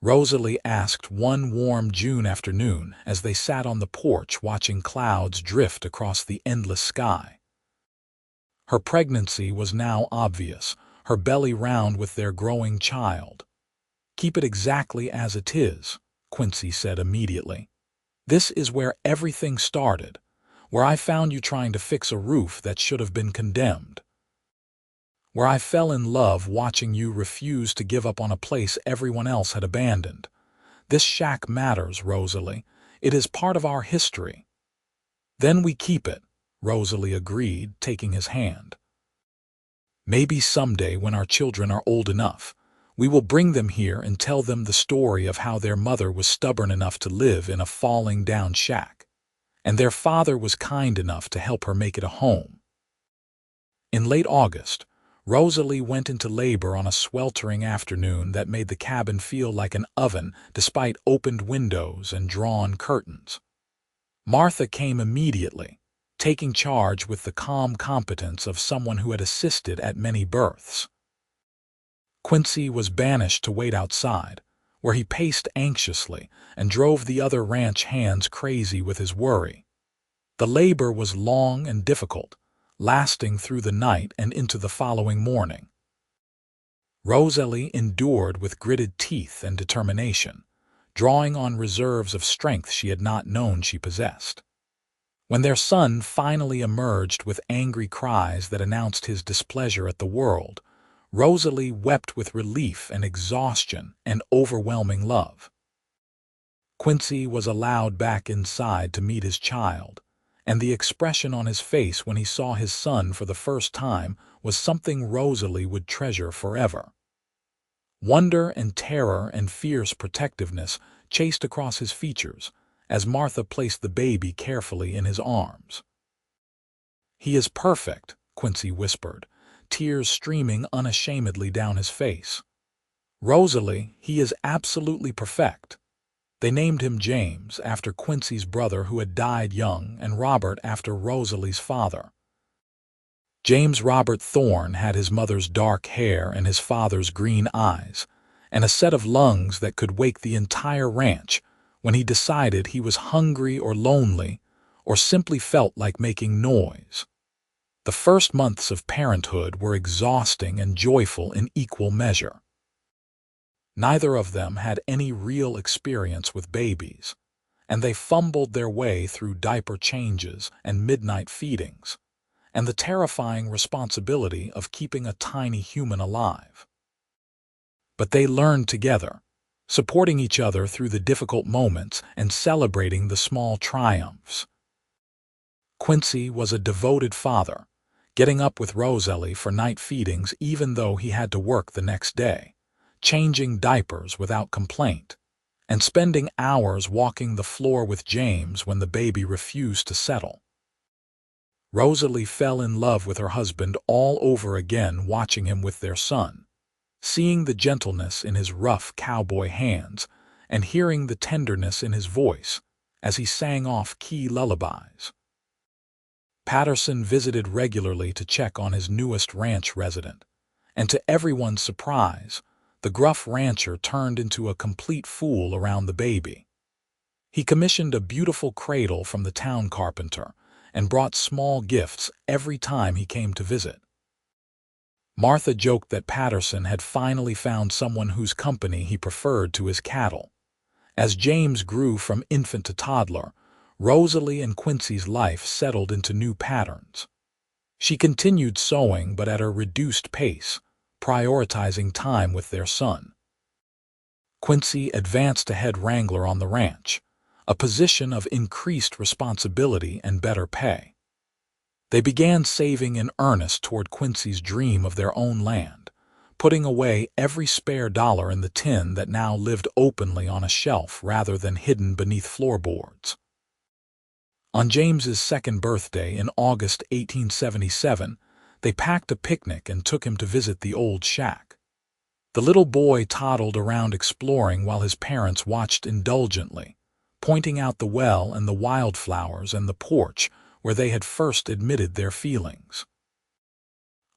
Rosalie asked one warm June afternoon as they sat on the porch watching clouds drift across the endless sky. Her pregnancy was now obvious, her belly round with their growing child. "Keep it exactly as it is," Quincy said immediately. "This is where everything started, where I found you trying to fix a roof that should have been condemned. Where I fell in love watching you refuse to give up on a place everyone else had abandoned. This shack matters, Rosalie. It is part of our history." "Then we keep it," Rosalie agreed, taking his hand. "Maybe someday when our children are old enough, we will bring them here and tell them the story of how their mother was stubborn enough to live in a falling-down shack, and their father was kind enough to help her make it a home." In late August, Rosalie went into labor on a sweltering afternoon that made the cabin feel like an oven despite opened windows and drawn curtains. Martha came immediately, taking charge with the calm competence of someone who had assisted at many births. Quincy was banished to wait outside, where he paced anxiously and drove the other ranch hands crazy with his worry. The labor was long and difficult, lasting through the night and into the following morning. Rosalie endured with gritted teeth and determination, drawing on reserves of strength she had not known she possessed. When their son finally emerged with angry cries that announced his displeasure at the world, Rosalie wept with relief and exhaustion and overwhelming love. Quincy was allowed back inside to meet his child, and the expression on his face when he saw his son for the first time was something Rosalie would treasure forever. Wonder and terror and fierce protectiveness chased across his features as Martha placed the baby carefully in his arms. "He is perfect," Quincy whispered, tears streaming unashamedly down his face. "Rosalie, he is absolutely perfect." They named him James after Quincy's brother who had died young, and Robert after Rosalie's father. James Robert Thorne had his mother's dark hair and his father's green eyes, and a set of lungs that could wake the entire ranch when he decided he was hungry or lonely or simply felt like making noise. The first months of parenthood were exhausting and joyful in equal measure. Neither of them had any real experience with babies, and they fumbled their way through diaper changes and midnight feedings, and the terrifying responsibility of keeping a tiny human alive. But they learned together, supporting each other through the difficult moments and celebrating the small triumphs. Quincy was a devoted father, getting up with Rosalie for night feedings even though he had to work the next day, changing diapers without complaint, and spending hours walking the floor with James when the baby refused to settle. Rosalie fell in love with her husband all over again watching him with their son, seeing the gentleness in his rough cowboy hands and hearing the tenderness in his voice as he sang off key lullabies. Patterson visited regularly to check on his newest ranch resident, and to everyone's surprise, the gruff rancher turned into a complete fool around the baby. He commissioned a beautiful cradle from the town carpenter and brought small gifts every time he came to visit. Martha joked that Patterson had finally found someone whose company he preferred to his cattle. As James grew from infant to toddler, Rosalie and Quincy's life settled into new patterns. She continued sewing but at a reduced pace, prioritizing time with their son. Quincy advanced to head wrangler on the ranch, a position of increased responsibility and better pay. They began saving in earnest toward Quincy's dream of their own land, putting away every spare dollar in the tin that now lived openly on a shelf rather than hidden beneath floorboards. On James's second birthday in August 1877, they packed a picnic and took him to visit the old shack. The little boy toddled around exploring while his parents watched indulgently, pointing out the well and the wildflowers and the porch where they had first admitted their feelings.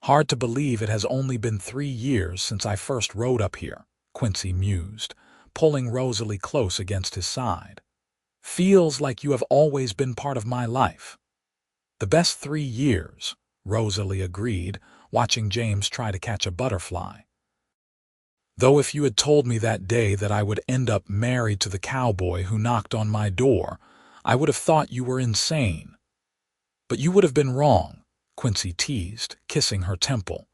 "Hard to believe it has only been 3 years since I first rode up here," Quincy mused, pulling Rosalie close against his side. "Feels like you have always been part of my life." "The best 3 years," Rosalie agreed, watching James try to catch a butterfly. "Though if you had told me that day that I would end up married to the cowboy who knocked on my door, I would have thought you were insane." "But you would have been wrong," Quincy teased, kissing her temple.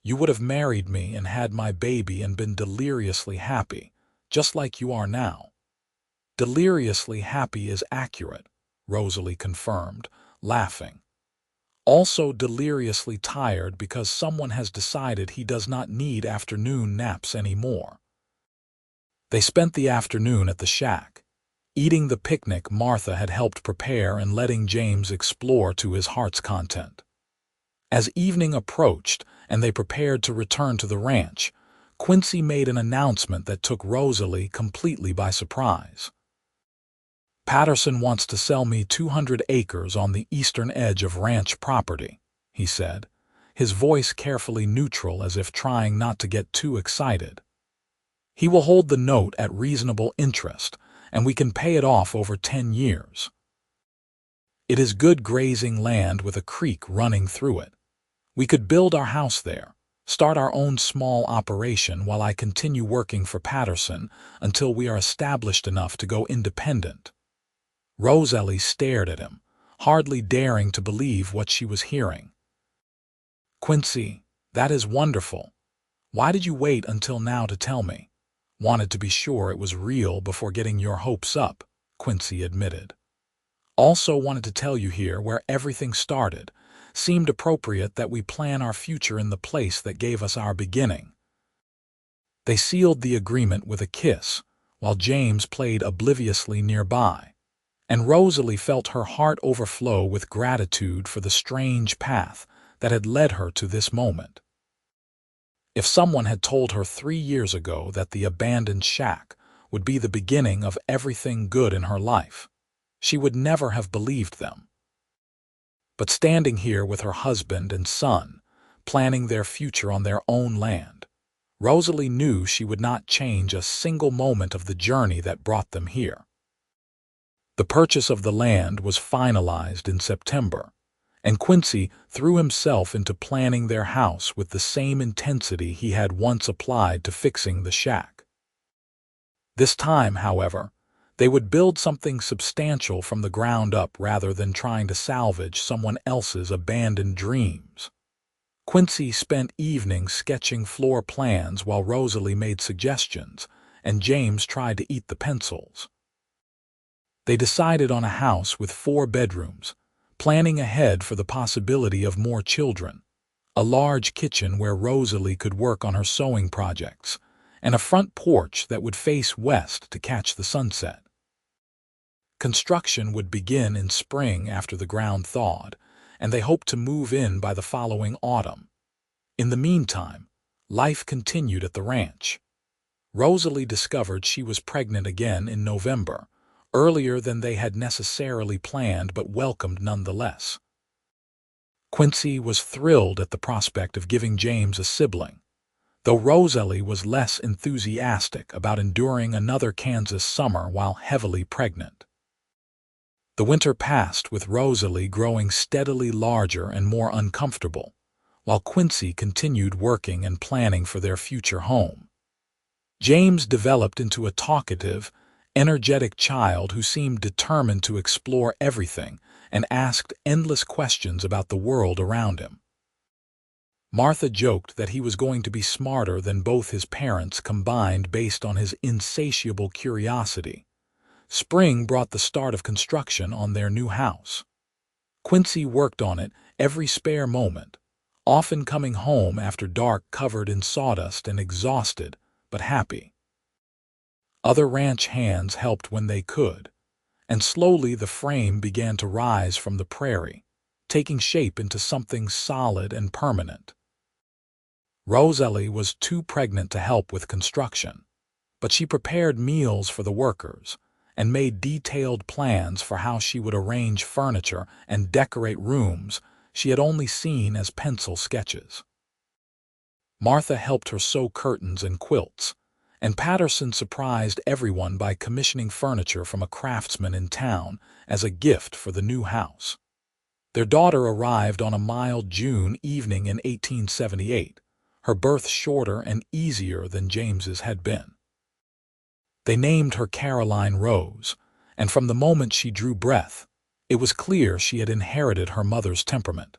"You would have married me and had my baby and been deliriously happy, just like you are now." "Deliriously happy is accurate," Rosalie confirmed, laughing. "Also deliriously tired because someone has decided he does not need afternoon naps anymore." They spent the afternoon at the shack, eating the picnic Martha had helped prepare and letting James explore to his heart's content. As evening approached and they prepared to return to the ranch, Quincy made an announcement that took Rosalie completely by surprise. "Patterson wants to sell me 200 acres on the eastern edge of ranch property," he said, his voice carefully neutral as if trying not to get too excited. "He will hold the note at reasonable interest, and we can pay it off over 10 years. It is good grazing land with a creek running through it. We could build our house there, start our own small operation while I continue working for Patterson until we are established enough to go independent." Rosalie stared at him, hardly daring to believe what she was hearing. "Quincy, that is wonderful. Why did you wait until now to tell me?" "Wanted to be sure it was real before getting your hopes up," Quincy admitted. "Also wanted to tell you here where everything started. Seemed appropriate that we plan our future in the place that gave us our beginning." They sealed the agreement with a kiss, while James played obliviously nearby, and Rosalie felt her heart overflow with gratitude for the strange path that had led her to this moment. If someone had told her 3 years ago that the abandoned shack would be the beginning of everything good in her life, she would never have believed them. But standing here with her husband and son, planning their future on their own land, Rosalie knew she would not change a single moment of the journey that brought them here. The purchase of the land was finalized in September, and Quincy threw himself into planning their house with the same intensity he had once applied to fixing the shack. This time, however, they would build something substantial from the ground up rather than trying to salvage someone else's abandoned dreams. Quincy spent evenings sketching floor plans while Rosalie made suggestions, and James tried to eat the pencils. They decided on a house with 4 bedrooms, planning ahead for the possibility of more children, a large kitchen where Rosalie could work on her sewing projects, and a front porch that would face west to catch the sunset. Construction would begin in spring after the ground thawed, and they hoped to move in by the following autumn. In the meantime, life continued at the ranch. Rosalie discovered she was pregnant again in November, earlier than they had necessarily planned but welcomed nonetheless. Quincy was thrilled at the prospect of giving James a sibling, though Rosalie was less enthusiastic about enduring another Kansas summer while heavily pregnant. The winter passed with Rosalie growing steadily larger and more uncomfortable, while Quincy continued working and planning for their future home. James developed into a talkative, energetic child who seemed determined to explore everything and asked endless questions about the world around him. Martha joked that he was going to be smarter than both his parents combined based on his insatiable curiosity. Spring brought the start of construction on their new house. Quincy worked on it every spare moment, often coming home after dark covered in sawdust and exhausted, but happy. Other ranch hands helped when they could, and slowly the frame began to rise from the prairie, taking shape into something solid and permanent. Rosalie was too pregnant to help with construction, but she prepared meals for the workers and made detailed plans for how she would arrange furniture and decorate rooms she had only seen as pencil sketches. Martha helped her sew curtains and quilts, and Patterson surprised everyone by commissioning furniture from a craftsman in town as a gift for the new house. Their daughter arrived on a mild June evening in 1878, her birth shorter and easier than James's had been. They named her Caroline Rose, and from the moment she drew breath, it was clear she had inherited her mother's temperament.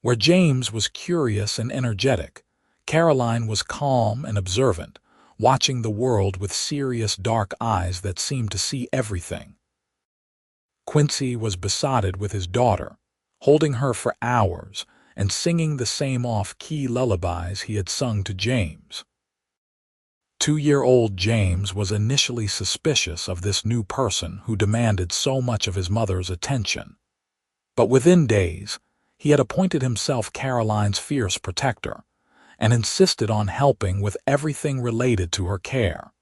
Where James was curious and energetic, Caroline was calm and observant, watching the world with serious dark eyes that seemed to see everything. Quincy was besotted with his daughter, holding her for hours and singing the same off-key lullabies he had sung to James. 2-year-old James was initially suspicious of this new person who demanded so much of his mother's attention. But within days, he had appointed himself Caroline's fierce protector and insisted on helping with everything related to her care.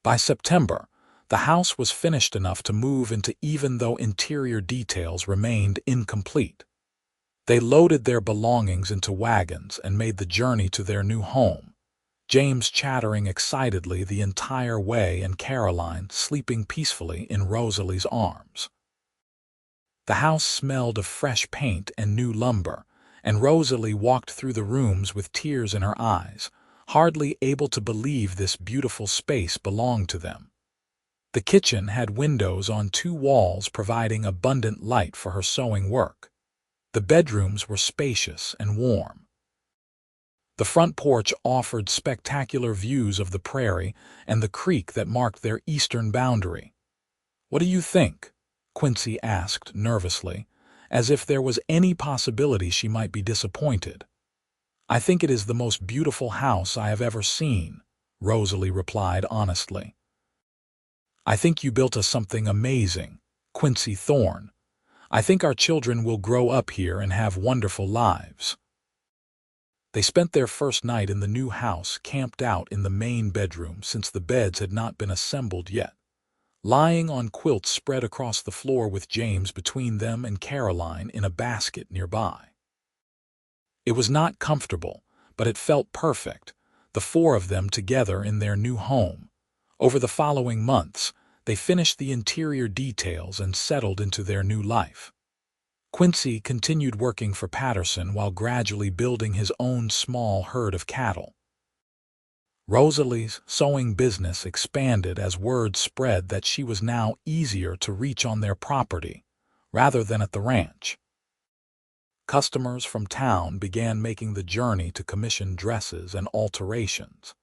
By September, The house was finished enough to move into even though interior details remained incomplete. They loaded their belongings into wagons and made the journey to their new home, James chattering excitedly the entire way and Caroline sleeping peacefully in Rosalie's arms. The house smelled of fresh paint and new lumber, and Rosalie walked through the rooms with tears in her eyes, hardly able to believe this beautiful space belonged to them. The kitchen had windows on 2 walls providing abundant light for her sewing work. The bedrooms were spacious and warm. The front porch offered spectacular views of the prairie and the creek that marked their eastern boundary. "What do you think?" Quincy asked nervously, as if there was any possibility she might be disappointed. "I think it is the most beautiful house I have ever seen," Rosalie replied honestly. "I think you built us something amazing, Quincy Thorne. I think our children will grow up here and have wonderful lives." They spent their first night in the new house camped out in the main bedroom since the beds had not been assembled yet, lying on quilts spread across the floor with James between them and Caroline in a basket nearby. It was not comfortable, but it felt perfect, the 4 of them together in their new home. Over the following months, they finished the interior details and settled into their new life. Quincy continued working for Patterson while gradually building his own small herd of cattle. Rosalie's sewing business expanded as word spread that she was now easier to reach on their property, rather than at the ranch. Customers from town began making the journey to commission dresses and alterations,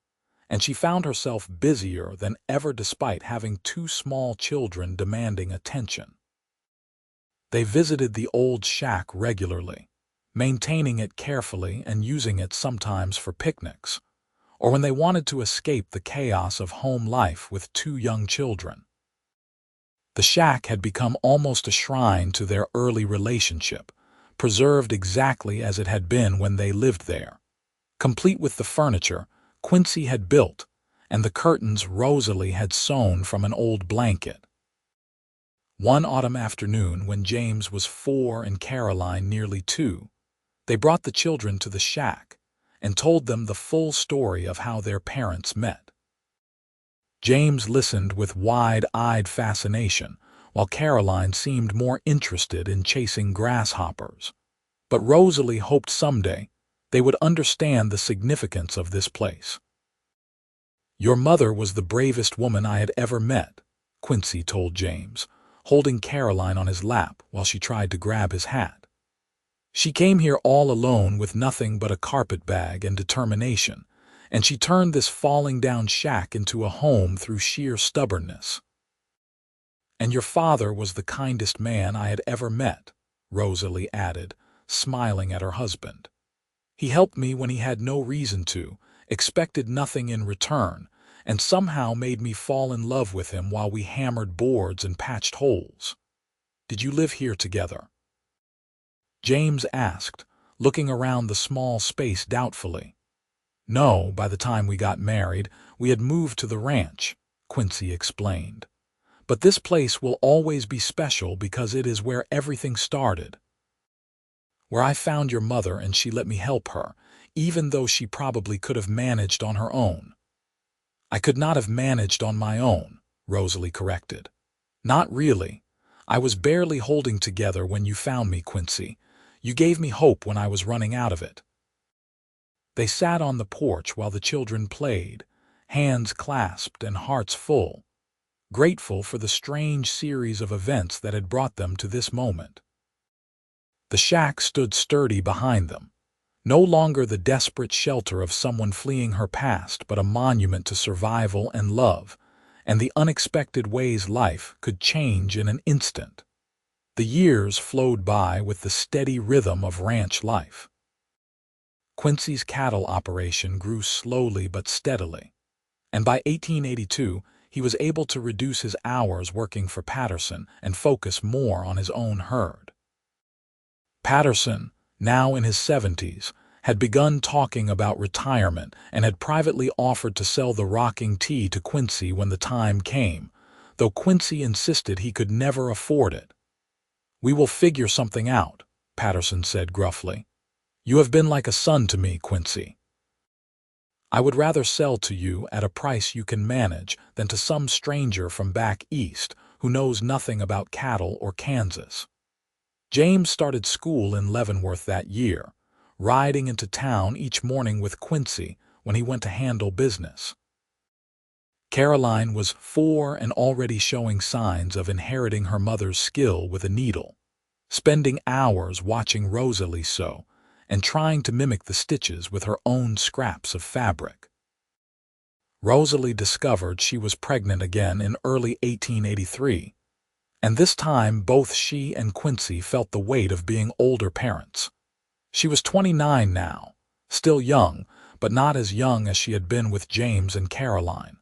and she found herself busier than ever despite having 2 small children demanding attention. They visited the old shack regularly, maintaining it carefully and using it sometimes for picnics, or when they wanted to escape the chaos of home life with 2 young children. The shack had become almost a shrine to their early relationship, preserved exactly as it had been when they lived there, complete with the furniture Quincy had built and the curtains Rosalie had sewn from an old blanket. One autumn afternoon, when James was 4 and Caroline nearly 2, they brought the children to the shack and told them the full story of how their parents met. James listened with wide-eyed fascination, while Caroline seemed more interested in chasing grasshoppers. But Rosalie hoped someday they would understand the significance of this place. "Your mother was the bravest woman I had ever met," Quincy told James, holding Caroline on his lap while she tried to grab his hat. "She came here all alone with nothing but a carpet bag and determination, and she turned this falling-down shack into a home through sheer stubbornness." "And your father was the kindest man I had ever met," Rosalie added, smiling at her husband. "He helped me when he had no reason to, expected nothing in return, and somehow made me fall in love with him while we hammered boards and patched holes. Did you live here together?" James asked, looking around the small space doubtfully. "No, by the time we got married, we had moved to the ranch," Quincy explained. "But this place will always be special because it is where everything started. Where I found your mother and she let me help her, even though she probably could have managed on her own." "I could not have managed on my own," Rosalie corrected. "Not really. I was barely holding together when you found me, Quincy. You gave me hope when I was running out of it." They sat on the porch while the children played, hands clasped and hearts full, grateful for the strange series of events that had brought them to this moment. The shack stood sturdy behind them, no longer the desperate shelter of someone fleeing her past, but a monument to survival and love, and the unexpected ways life could change in an instant. The years flowed by with the steady rhythm of ranch life. Quincy's cattle operation grew slowly but steadily, and by 1882 he was able to reduce his hours working for Patterson and focus more on his own herd. Patterson, now in his 70s, had begun talking about retirement and had privately offered to sell the rocking T to Quincy when the time came, though Quincy insisted he could never afford it. "We will figure something out," Patterson said gruffly. "You have been like a son to me, Quincy. I would rather sell to you at a price you can manage than to some stranger from back east who knows nothing about cattle or Kansas." James started school in Leavenworth that year, riding into town each morning with Quincy when he went to handle business. Caroline was 4 and already showing signs of inheriting her mother's skill with a needle, spending hours watching Rosalie sew and trying to mimic the stitches with her own scraps of fabric. Rosalie discovered she was pregnant again in early 1883, and this time both she and Quincy felt the weight of being older parents. She was 29 now, still young, but not as young as she had been with James and Caroline.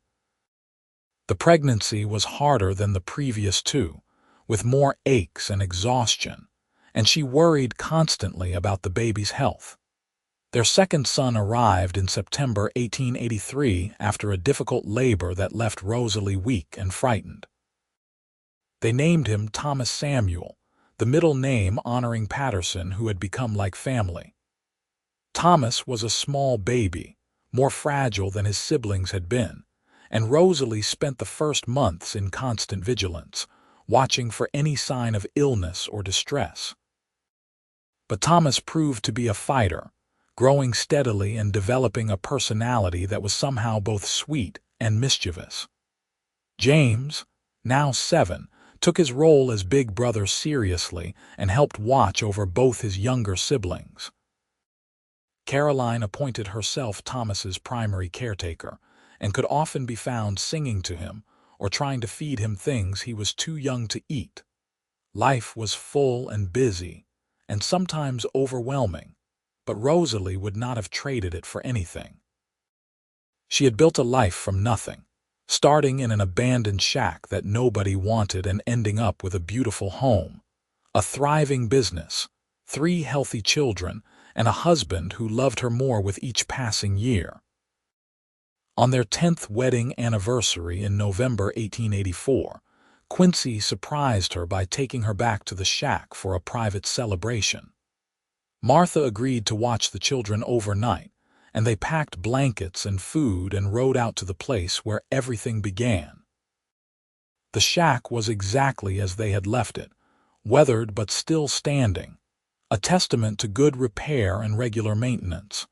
The pregnancy was harder than the previous two, with more aches and exhaustion, and she worried constantly about the baby's health. Their second son arrived in September 1883 after a difficult labor that left Rosalie weak and frightened. They named him Thomas Samuel, the middle name honoring Patterson, who had become like family. Thomas was a small baby, more fragile than his siblings had been, and Rosalie spent the first months in constant vigilance, watching for any sign of illness or distress. But Thomas proved to be a fighter, growing steadily and developing a personality that was somehow both sweet and mischievous. James, now 7, took his role as big brother seriously and helped watch over both his younger siblings. Caroline appointed herself Thomas's primary caretaker and could often be found singing to him or trying to feed him things he was too young to eat. Life was full and busy, and sometimes overwhelming, but Rosalie would not have traded it for anything. She had built a life from nothing, starting in an abandoned shack that nobody wanted and ending up with a beautiful home, a thriving business, 3 healthy children, and a husband who loved her more with each passing year. On their 10th wedding anniversary in November 1884, Quincy surprised her by taking her back to the shack for a private celebration. Martha agreed to watch the children overnight, and they packed blankets and food and rode out to the place where everything began. The shack was exactly as they had left it, weathered but still standing, a testament to good repair and regular maintenance.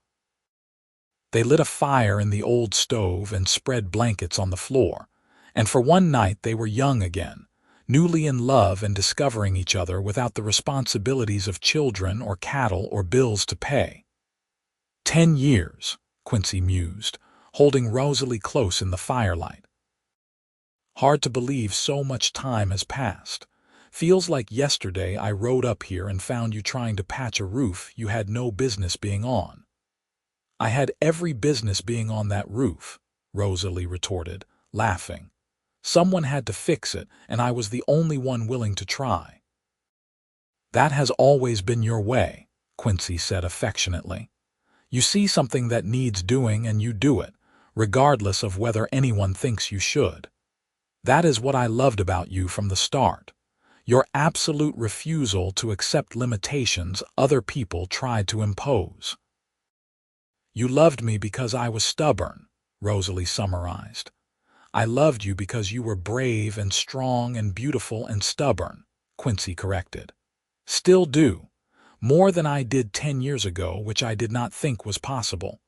They lit a fire in the old stove and spread blankets on the floor, and for one night they were young again, newly in love and discovering each other without the responsibilities of children or cattle or bills to pay. 10 years, Quincy mused, holding Rosalie close in the firelight. Hard to believe so much time has passed. Feels like yesterday I rode up here and found you trying to patch a roof you had no business being on. I had every business being on that roof, Rosalie retorted, laughing. Someone had to fix it, and I was the only one willing to try. That has always been your way, Quincy said affectionately. You see something that needs doing and you do it, regardless of whether anyone thinks you should. That is what I loved about you from the start. Your absolute refusal to accept limitations other people tried to impose. You loved me because I was stubborn, Rosalie summarized. I loved you because you were brave and strong and beautiful and stubborn, Quincy corrected. Still do. More than I did 10 years ago, which I did not think was possible.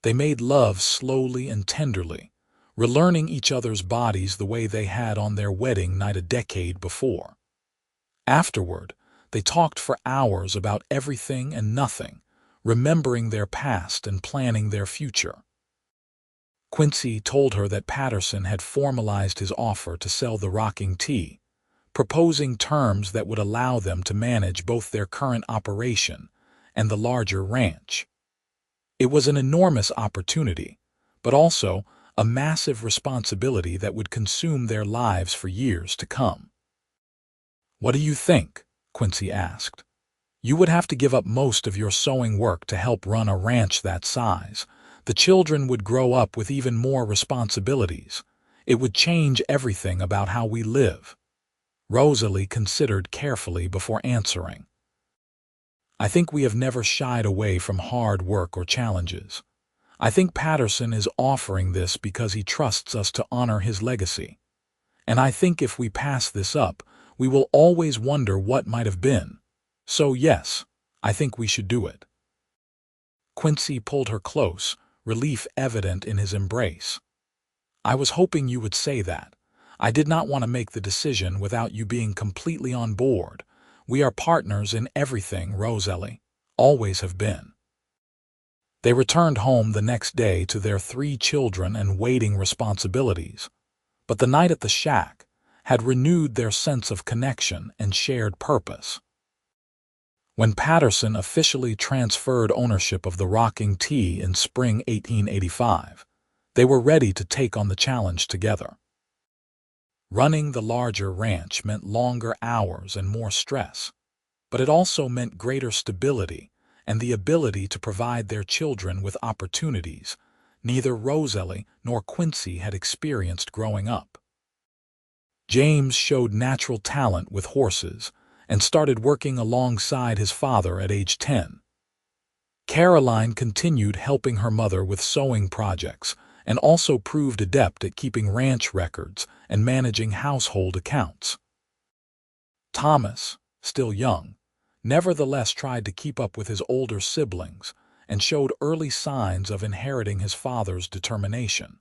They made love slowly and tenderly, relearning each other's bodies the way they had on their wedding night a decade before. Afterward, they talked for hours about everything and nothing, remembering their past and planning their future. Quincy told her that Patterson had formalized his offer to sell the rocking tea, proposing terms that would allow them to manage both their current operation and the larger ranch. It was an enormous opportunity, but also a massive responsibility that would consume their lives for years to come. What do you think? Quincy asked. You would have to give up most of your sewing work to help run a ranch that size. The children would grow up with even more responsibilities. It would change everything about how we live. Rosalie considered carefully before answering. I think we have never shied away from hard work or challenges. I think Patterson is offering this because he trusts us to honor his legacy. And I think if we pass this up, we will always wonder what might have been. So yes, I think we should do it. Quincy pulled her close, relief evident in his embrace. I was hoping you would say that. I did not want to make the decision without you being completely on board. We are partners in everything, Rosalie. Always have been. They returned home the next day to their 3 children and waiting responsibilities. But the night at the shack had renewed their sense of connection and shared purpose. When Patterson officially transferred ownership of the Rocking T in spring 1885, they were ready to take on the challenge together. Running the larger ranch meant longer hours and more stress, but it also meant greater stability and the ability to provide their children with opportunities neither Rosalie nor Quincy had experienced growing up. James showed natural talent with horses and started working alongside his father at age 10. Caroline continued helping her mother with sewing projects and also proved adept at keeping ranch records and managing household accounts. Thomas, still young, nevertheless tried to keep up with his older siblings and showed early signs of inheriting his father's determination.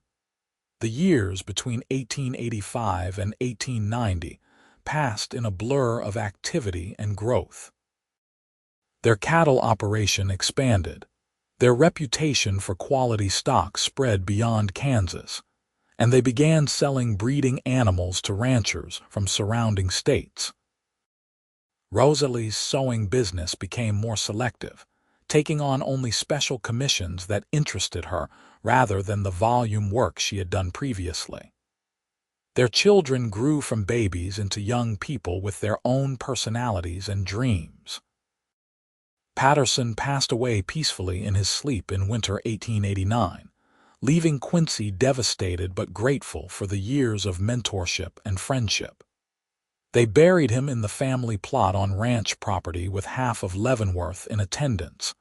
The years between 1885 and 1890 passed in a blur of activity and growth. Their cattle operation expanded. Their reputation for quality stock spread beyond Kansas, and they began selling breeding animals to ranchers from surrounding states. Rosalie's sewing business became more selective, taking on only special commissions that interested her rather than the volume work she had done previously. Their children grew from babies into young people with their own personalities and dreams. Patterson passed away peacefully in his sleep in winter 1889, leaving Quincy devastated but grateful for the years of mentorship and friendship. They buried him in the family plot on ranch property with half of Leavenworth in attendance,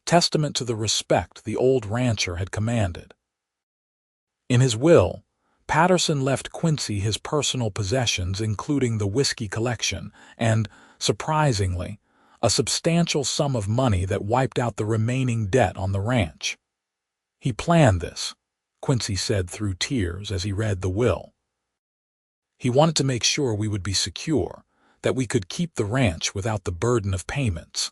testament to the respect the old rancher had commanded. In his will, Patterson left Quincy his personal possessions including the whiskey collection and, surprisingly, a substantial sum of money that wiped out the remaining debt on the ranch. He planned this, Quincy said through tears as he read the will. He wanted to make sure we would be secure, that we could keep the ranch without the burden of payments.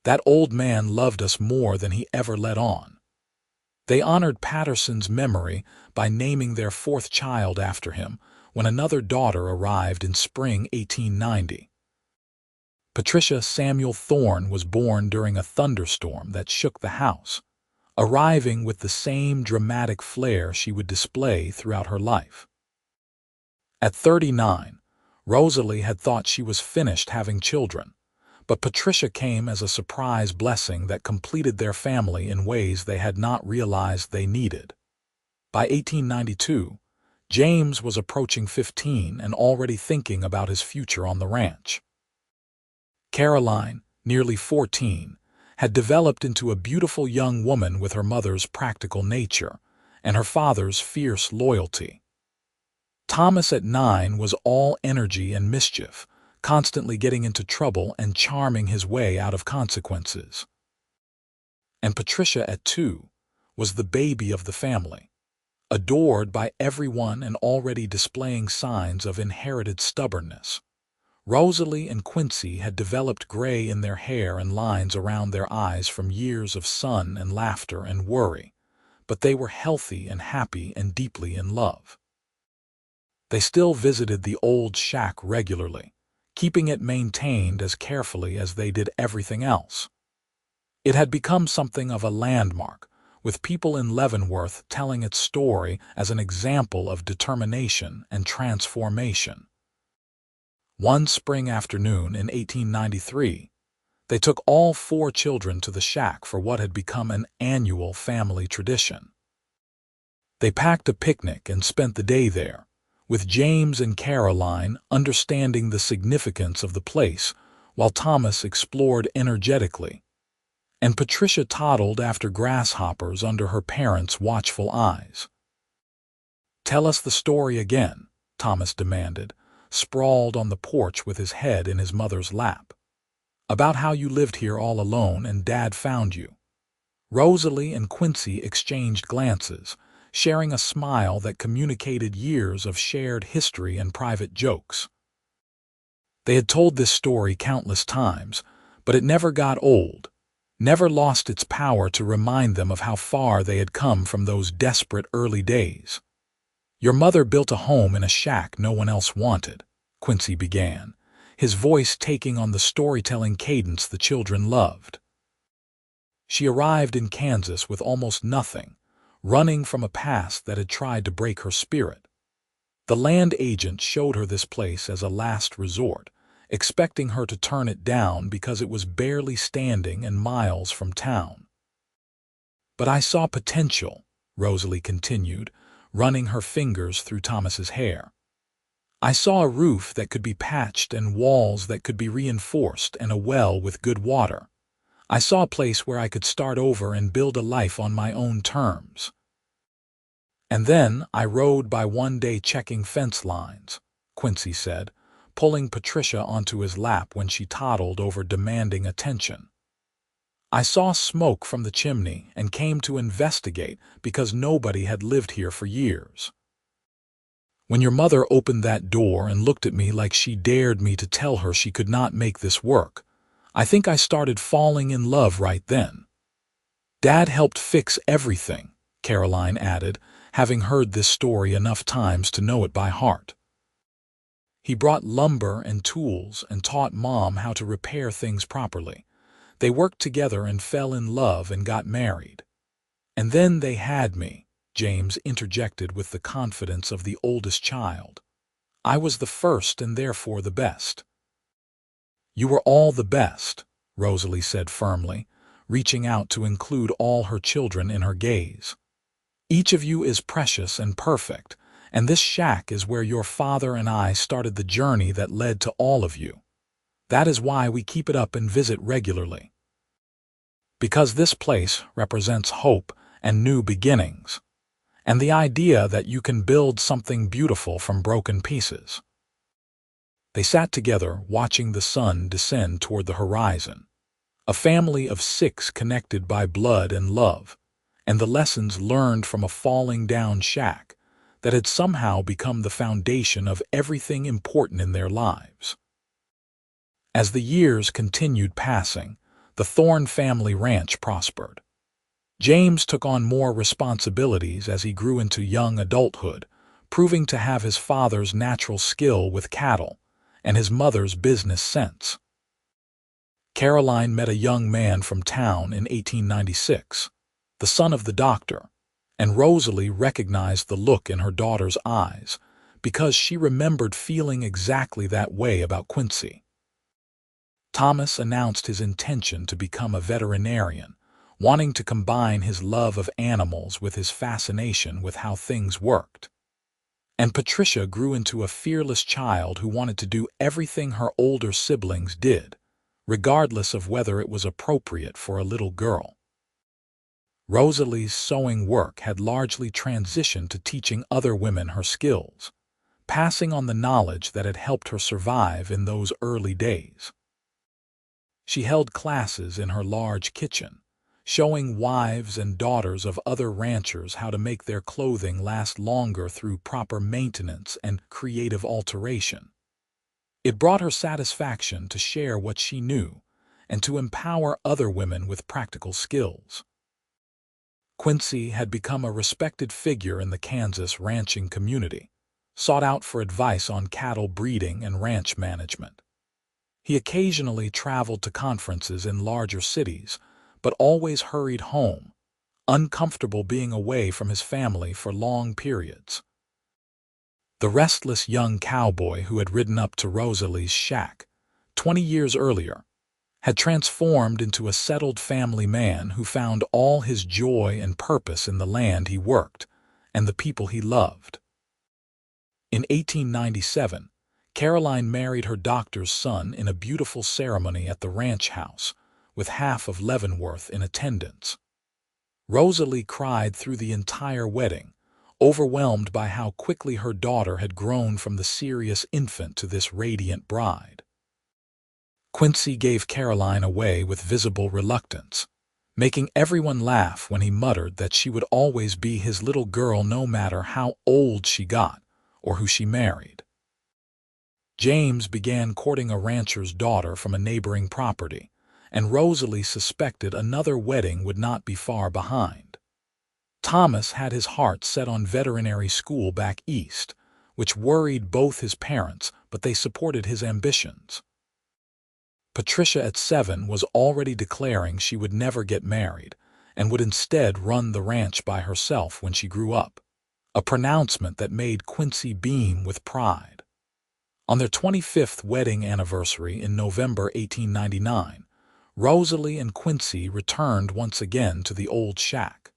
That old man loved us more than he ever let on. They honored Patterson's memory by naming their 4th child after him when another daughter arrived in spring 1890. Patricia Samuel Thorne was born during a thunderstorm that shook the house, arriving with the same dramatic flair she would display throughout her life. At 39, Rosalie had thought she was finished having children, but Patricia came as a surprise blessing that completed their family in ways they had not realized they needed. By 1892, James was approaching 15 and already thinking about his future on the ranch. Caroline, nearly 14, had developed into a beautiful young woman with her mother's practical nature and her father's fierce loyalty. Thomas at 9 was all energy and mischief, constantly getting into trouble and charming his way out of consequences. And Patricia at 2 was the baby of the family, adored by everyone and already displaying signs of inherited stubbornness. Rosalie and Quincy had developed gray in their hair and lines around their eyes from years of sun and laughter and worry, but they were healthy and happy and deeply in love. They still visited the old shack regularly, keeping it maintained as carefully as they did everything else. It had become something of a landmark, with people in Leavenworth telling its story as an example of determination and transformation. One spring afternoon in 1893, they took all 4 children to the shack for what had become an annual family tradition. They packed a picnic and spent the day there, with James and Caroline understanding the significance of the place, while Thomas explored energetically, and Patricia toddled after grasshoppers under her parents' watchful eyes. "Tell us the story again," Thomas demanded, sprawled on the porch with his head in his mother's lap. "About how you lived here all alone and Dad found you." Rosalie and Quincy exchanged glances, sharing a smile that communicated years of shared history and private jokes. They had told this story countless times, but it never got old, never lost its power to remind them of how far they had come from those desperate early days. "Your mother built a home in a shack no one else wanted," Quincy began, his voice taking on the storytelling cadence the children loved. "She arrived in Kansas with almost nothing, running from a past that had tried to break her spirit. The land agent showed her this place as a last resort, expecting her to turn it down because it was barely standing and miles from town. But I saw potential," Rosalie continued, running her fingers through Thomas's hair. "I saw a roof that could be patched and walls that could be reinforced and a well with good water. I saw a place where I could start over and build a life on my own terms. And then I rode by one day checking fence lines," Quincy said, pulling Patricia onto his lap when she toddled over demanding attention. "I saw smoke from the chimney and came to investigate because nobody had lived here for years. When your mother opened that door and looked at me like she dared me to tell her she could not make this work, I think I started falling in love right then. Dad helped fix everything," Caroline added, having heard this story enough times to know it by heart. "He brought lumber and tools and taught Mom how to repair things properly. They worked together and fell in love and got married. And then they had me," James interjected with the confidence of the oldest child. "I was the first and therefore the best." "You were all the best," Rosalie said firmly, reaching out to include all her children in her gaze. "Each of you is precious and perfect, and this shack is where your father and I started the journey that led to all of you. That is why we keep it up and visit regularly. Because this place represents hope and new beginnings, and the idea that you can build something beautiful from broken pieces." They sat together, watching the sun descend toward the horizon, a family of 6 connected by blood and love, and the lessons learned from a falling-down shack that had somehow become the foundation of everything important in their lives. As the years continued passing, the Thorne family ranch prospered. James took on more responsibilities as he grew into young adulthood, proving to have his father's natural skill with cattle and his mother's business sense. Caroline met a young man from town in 1896, the son of the doctor, and Rosalie recognized the look in her daughter's eyes because she remembered feeling exactly that way about Quincy. Thomas announced his intention to become a veterinarian, wanting to combine his love of animals with his fascination with how things worked. And Patricia grew into a fearless child who wanted to do everything her older siblings did, regardless of whether it was appropriate for a little girl. Rosalie's sewing work had largely transitioned to teaching other women her skills, passing on the knowledge that had helped her survive in those early days. She held classes in her large kitchen, showing wives and daughters of other ranchers how to make their clothing last longer through proper maintenance and creative alteration. It brought her satisfaction to share what she knew and to empower other women with practical skills. Quincy had become a respected figure in the Kansas ranching community, sought out for advice on cattle breeding and ranch management. He occasionally traveled to conferences in larger cities, but always hurried home, uncomfortable being away from his family for long periods. The restless young cowboy who had ridden up to Rosalie's shack 20 years earlier had transformed into a settled family man who found all his joy and purpose in the land he worked and the people he loved. In 1897, Caroline married her doctor's son in a beautiful ceremony at the ranch house, with half of Leavenworth in attendance. Rosalie cried through the entire wedding, overwhelmed by how quickly her daughter had grown from the serious infant to this radiant bride. Quincy gave Caroline away with visible reluctance, making everyone laugh when he muttered that she would always be his little girl no matter how old she got or who she married. James began courting a rancher's daughter from a neighboring property, and Rosalie suspected another wedding would not be far behind. Thomas had his heart set on veterinary school back east, which worried both his parents, but they supported his ambitions. Patricia at 7 was already declaring she would never get married and would instead run the ranch by herself when she grew up, a pronouncement that made Quincy beam with pride. On their 25th wedding anniversary in November 1899, Rosalie and Quincy returned once again to the old shack.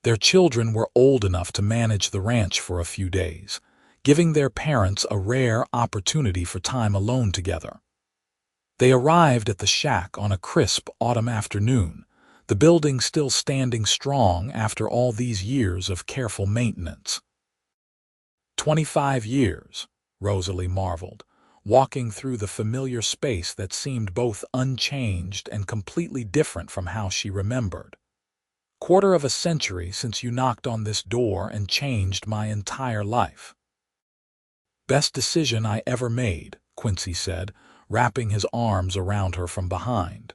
Their children were old enough to manage the ranch for a few days, giving their parents a rare opportunity for time alone together. They arrived at the shack on a crisp autumn afternoon, the building still standing strong after all these years of careful maintenance. 25 years, Rosalie marveled, walking through the familiar space that seemed both unchanged and completely different from how she remembered. Quarter of a century since you knocked on this door and changed my entire life. Best decision I ever made, Quincy said, wrapping his arms around her from behind.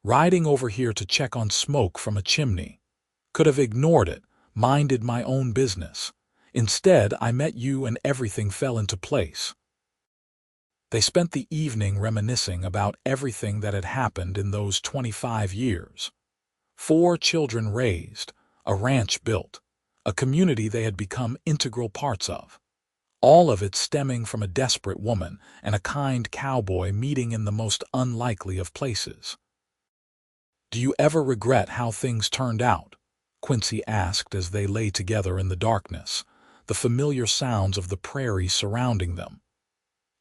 Riding over here to check on smoke from a chimney. Could have ignored it, minded my own business. Instead, I met you and everything fell into place. They spent the evening reminiscing about everything that had happened in those 25 years. 4 children raised, a ranch built, a community they had become integral parts of. All of it stemming from a desperate woman and a kind cowboy meeting in the most unlikely of places. "Do you ever regret how things turned out?" Quincy asked as they lay together in the darkness, the familiar sounds of the prairie surrounding them.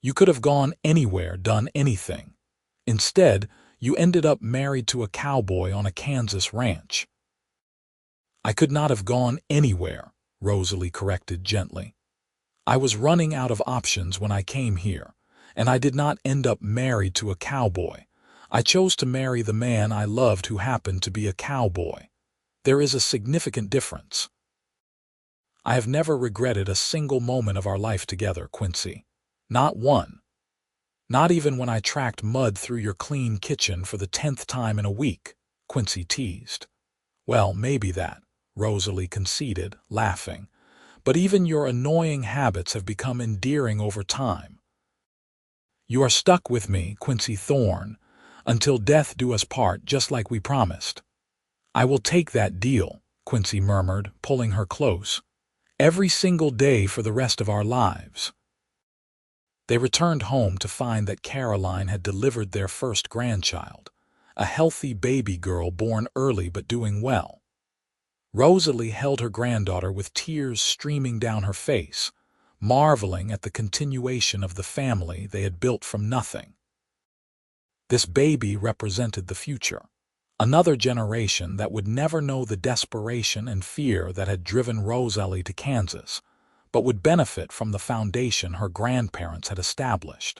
"You could have gone anywhere, done anything. Instead, you ended up married to a cowboy on a Kansas ranch." "I could not have gone anywhere," Rosalie corrected gently. "I was running out of options when I came here, and I did not end up married to a cowboy. I chose to marry the man I loved who happened to be a cowboy. There is a significant difference." "I have never regretted a single moment of our life together, Quincy. Not one. Not even when I tracked mud through your clean kitchen for the 10th time in a week," Quincy teased. "Well, maybe that," Rosalie conceded, laughing. "But even your annoying habits have become endearing over time. You are stuck with me, Quincy Thorne, until death do us part, just like we promised." "I will take that deal," Quincy murmured, pulling her close. "Every single day for the rest of our lives." They returned home to find that Caroline had delivered their first grandchild, a healthy baby girl born early but doing well. Rosalie held her granddaughter with tears streaming down her face, marveling at the continuation of the family they had built from nothing. This baby represented the future, another generation that would never know the desperation and fear that had driven Rosalie to Kansas, but would benefit from the foundation her grandparents had established.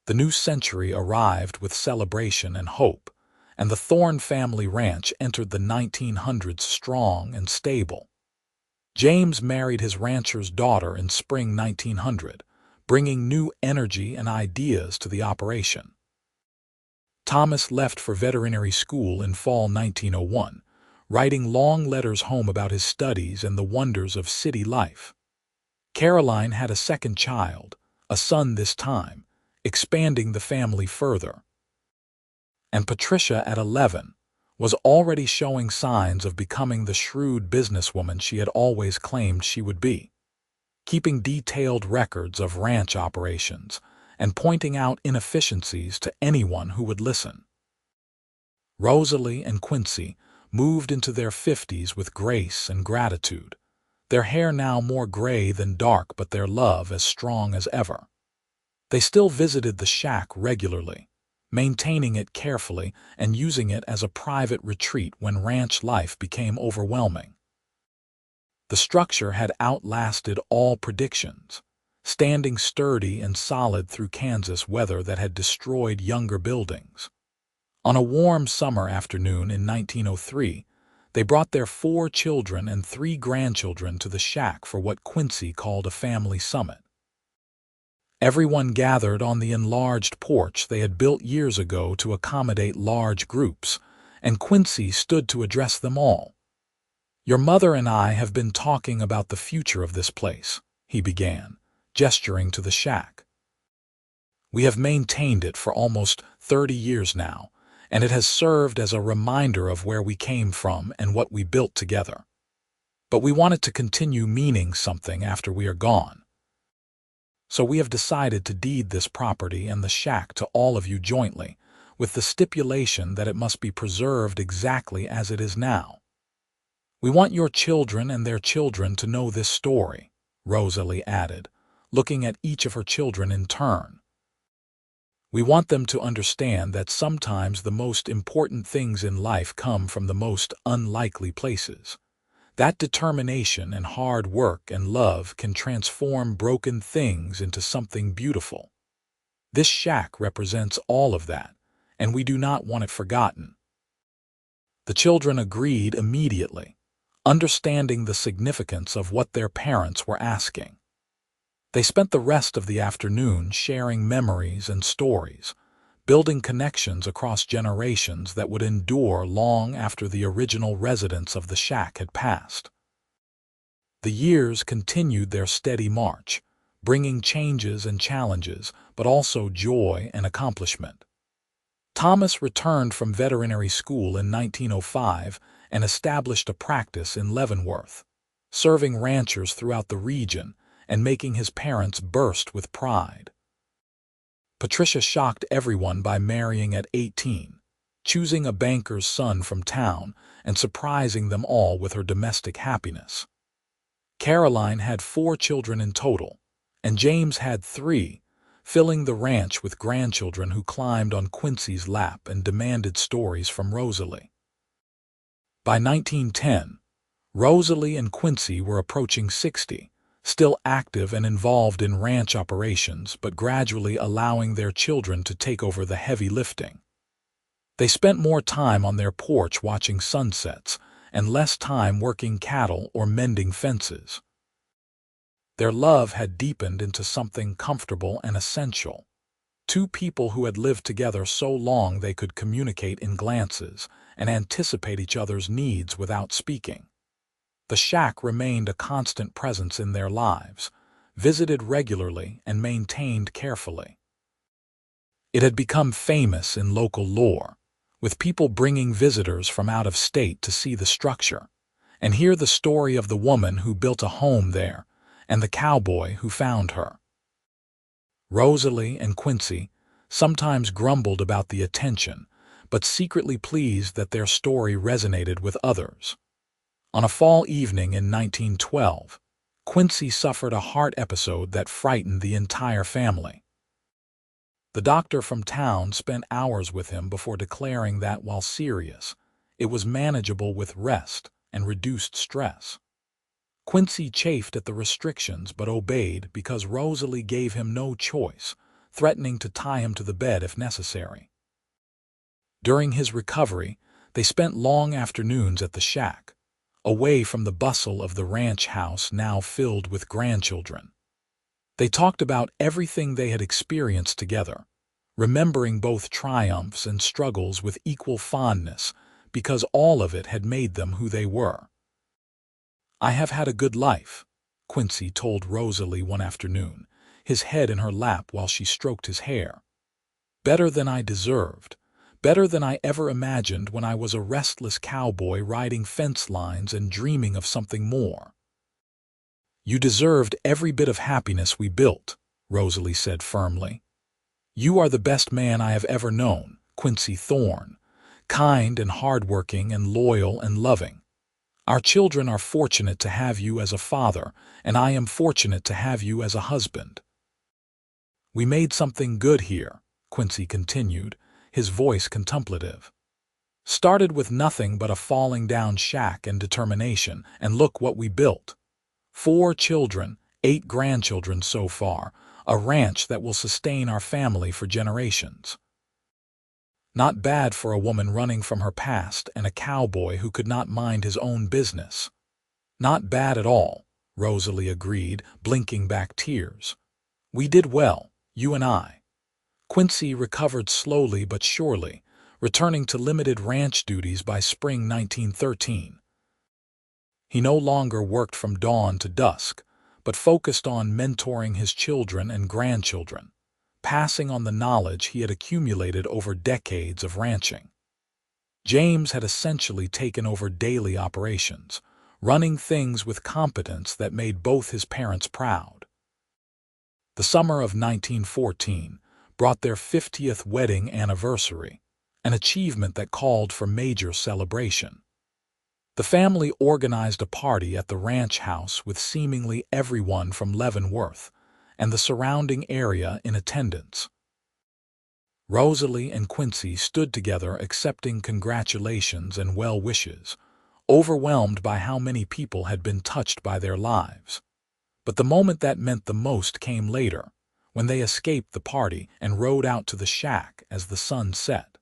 The new century arrived with celebration and hope, and the Thorne family ranch entered the 1900s strong and stable. James married his rancher's daughter in spring 1900, bringing new energy and ideas to the operation. Thomas left for veterinary school in fall 1901, writing long letters home about his studies and the wonders of city life. Caroline had a second child, a son this time, expanding the family further. And Patricia, at 11, was already showing signs of becoming the shrewd businesswoman she had always claimed she would be, keeping detailed records of ranch operations and pointing out inefficiencies to anyone who would listen. Rosalie and Quincy moved into their 50s with grace and gratitude, their hair now more gray than dark but their love as strong as ever. They still visited the shack regularly, maintaining it carefully and using it as a private retreat when ranch life became overwhelming. The structure had outlasted all predictions, standing sturdy and solid through Kansas weather that had destroyed younger buildings. On a warm summer afternoon in 1903, they brought their 4 children and 3 grandchildren to the shack for what Quincy called a family summit. Everyone gathered on the enlarged porch they had built years ago to accommodate large groups, and Quincy stood to address them all. "Your mother and I have been talking about the future of this place," he began, gesturing to the shack. "We have maintained it for almost 30 years now, and it has served as a reminder of where we came from and what we built together. But we want it to continue meaning something after we are gone. So we have decided to deed this property and the shack to all of you jointly, with the stipulation that it must be preserved exactly as it is now. We want your children and their children to know this story," Rosalie added, looking at each of her children in turn. "We want them to understand that sometimes the most important things in life come from the most unlikely places. That determination and hard work and love can transform broken things into something beautiful. This shack represents all of that, and we do not want it forgotten." The children agreed immediately, understanding the significance of what their parents were asking. They spent the rest of the afternoon sharing memories and stories, building connections across generations that would endure long after the original residents of the shack had passed. The years continued their steady march, bringing changes and challenges, but also joy and accomplishment. Thomas returned from veterinary school in 1905 and established a practice in Leavenworth, serving ranchers throughout the region and making his parents burst with pride. Patricia shocked everyone by marrying at 18, choosing a banker's son from town and surprising them all with her domestic happiness. Caroline had 4 children in total, and James had 3, filling the ranch with grandchildren who climbed on Quincy's lap and demanded stories from Rosalie. By 1910, Rosalie and Quincy were approaching 60, still active and involved in ranch operations, but gradually allowing their children to take over the heavy lifting. They spent more time on their porch watching sunsets and less time working cattle or mending fences. Their love had deepened into something comfortable and essential. 2 people who had lived together so long they could communicate in glances and anticipate each other's needs without speaking. The shack remained a constant presence in their lives, visited regularly and maintained carefully. It had become famous in local lore, with people bringing visitors from out of state to see the structure and hear the story of the woman who built a home there and the cowboy who found her. Rosalie and Quincy sometimes grumbled about the attention, but secretly pleased that their story resonated with others. On a fall evening in 1912, Quincy suffered a heart episode that frightened the entire family. The doctor from town spent hours with him before declaring that, while serious, it was manageable with rest and reduced stress. Quincy chafed at the restrictions but obeyed because Rosalie gave him no choice, threatening to tie him to the bed if necessary. During his recovery, they spent long afternoons at the shack, away from the bustle of the ranch house now filled with grandchildren. They talked about everything they had experienced together, remembering both triumphs and struggles with equal fondness because all of it had made them who they were. "I have had a good life," Quincy told Rosalie one afternoon, his head in her lap while she stroked his hair. "Better than I deserved. Better than I ever imagined when I was a restless cowboy riding fence lines and dreaming of something more." "You deserved every bit of happiness we built," Rosalie said firmly. "You are the best man I have ever known, Quincy Thorne, kind and hardworking and loyal and loving. Our children are fortunate to have you as a father, and I am fortunate to have you as a husband. We made something good here, Quincy continued, his voice contemplative. Started with nothing but a falling-down shack and determination, and look what we built. 4 children, 8 grandchildren so far, a ranch that will sustain our family for generations. Not bad for a woman running from her past and a cowboy who could not mind his own business. Not bad at all, Rosalie agreed, blinking back tears. We did well, you and I. Quincy recovered slowly but surely, returning to limited ranch duties by spring 1913. He no longer worked from dawn to dusk, but focused on mentoring his children and grandchildren, passing on the knowledge he had accumulated over decades of ranching. James had essentially taken over daily operations, running things with competence that made both his parents proud. The summer of 1914 brought their 50th wedding anniversary, an achievement that called for major celebration. The family organized a party at the ranch house with seemingly everyone from Leavenworth and the surrounding area in attendance. Rosalie and Quincy stood together accepting congratulations and well wishes, overwhelmed by how many people had been touched by their lives. But the moment that meant the most came later, when they escaped the party and rode out to the shack as the sun set.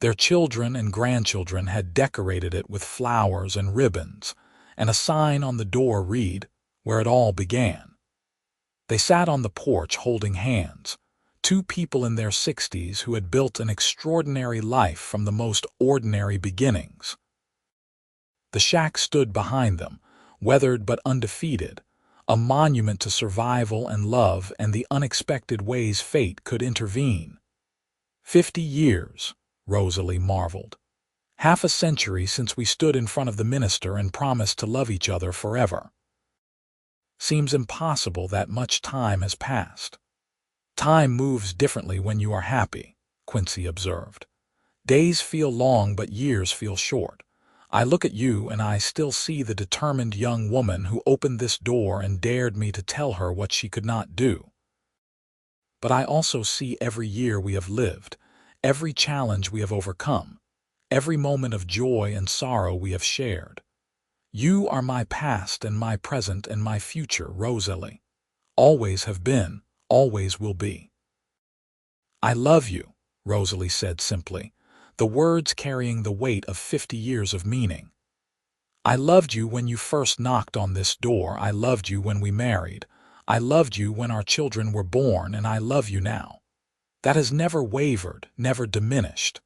Their children and grandchildren had decorated it with flowers and ribbons, and a sign on the door read, "Where it all began." They sat on the porch holding hands, 2 people in their 60s who had built an extraordinary life from the most ordinary beginnings. The shack stood behind them, weathered but undefeated, a monument to survival and love and the unexpected ways fate could intervene. 50 years, Rosalie marveled. Half a century since we stood in front of the minister and promised to love each other forever. Seems impossible that much time has passed. Time moves differently when you are happy, Quincy observed. Days feel long but years feel short. I look at you and I still see the determined young woman who opened this door and dared me to tell her what she could not do. But I also see every year we have lived, every challenge we have overcome, every moment of joy and sorrow we have shared. You are my past and my present and my future, Rosalie. Always have been, always will be. I love you, Rosalie said simply, the words carrying the weight of 50 years of meaning. I loved you when you first knocked on this door. I loved you when we married. I loved you when our children were born, and I love you now. That has never wavered, never diminished.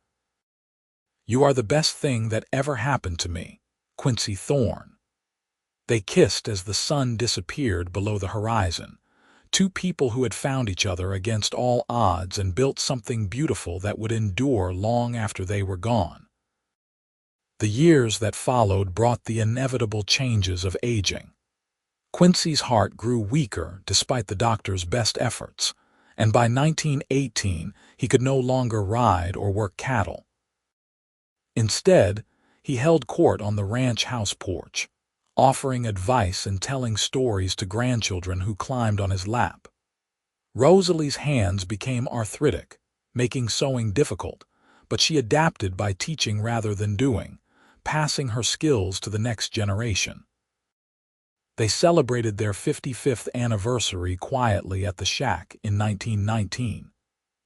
You are the best thing that ever happened to me, Quincy Thorne. They kissed as the sun disappeared below the horizon, 2 people who had found each other against all odds and built something beautiful that would endure long after they were gone. The years that followed brought the inevitable changes of aging. Quincy's heart grew weaker despite the doctor's best efforts, and by 1918 he could no longer ride or work cattle. Instead, he held court on the ranch house porch, offering advice and telling stories to grandchildren who climbed on his lap. Rosalie's hands became arthritic, making sewing difficult, but she adapted by teaching rather than doing, passing her skills to the next generation. They celebrated their 55th anniversary quietly at the shack in 1919,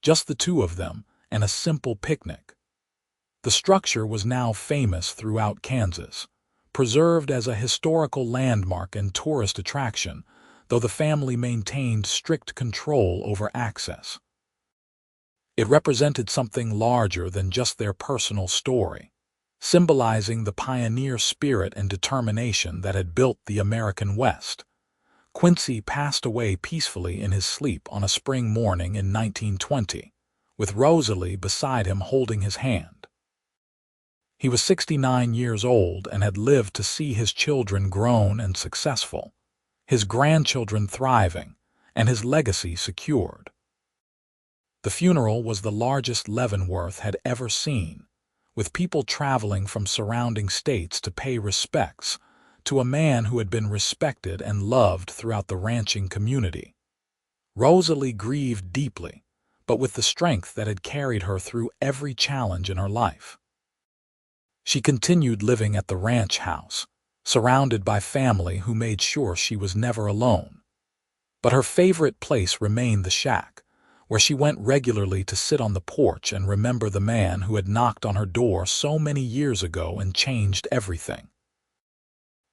just the 2 of them and a simple picnic. The structure was now famous throughout Kansas, preserved as a historical landmark and tourist attraction, though the family maintained strict control over access. It represented something larger than just their personal story, symbolizing the pioneer spirit and determination that had built the American West. Quincy passed away peacefully in his sleep on a spring morning in 1920, with Rosalie beside him holding his hand. He was 69 years old and had lived to see his children grown and successful, his grandchildren thriving, and his legacy secured. The funeral was the largest Leavenworth had ever seen, with people traveling from surrounding states to pay respects to a man who had been respected and loved throughout the ranching community. Rosalie grieved deeply, but with the strength that had carried her through every challenge in her life. She continued living at the ranch house, surrounded by family who made sure she was never alone. But her favorite place remained the shack, where she went regularly to sit on the porch and remember the man who had knocked on her door so many years ago and changed everything.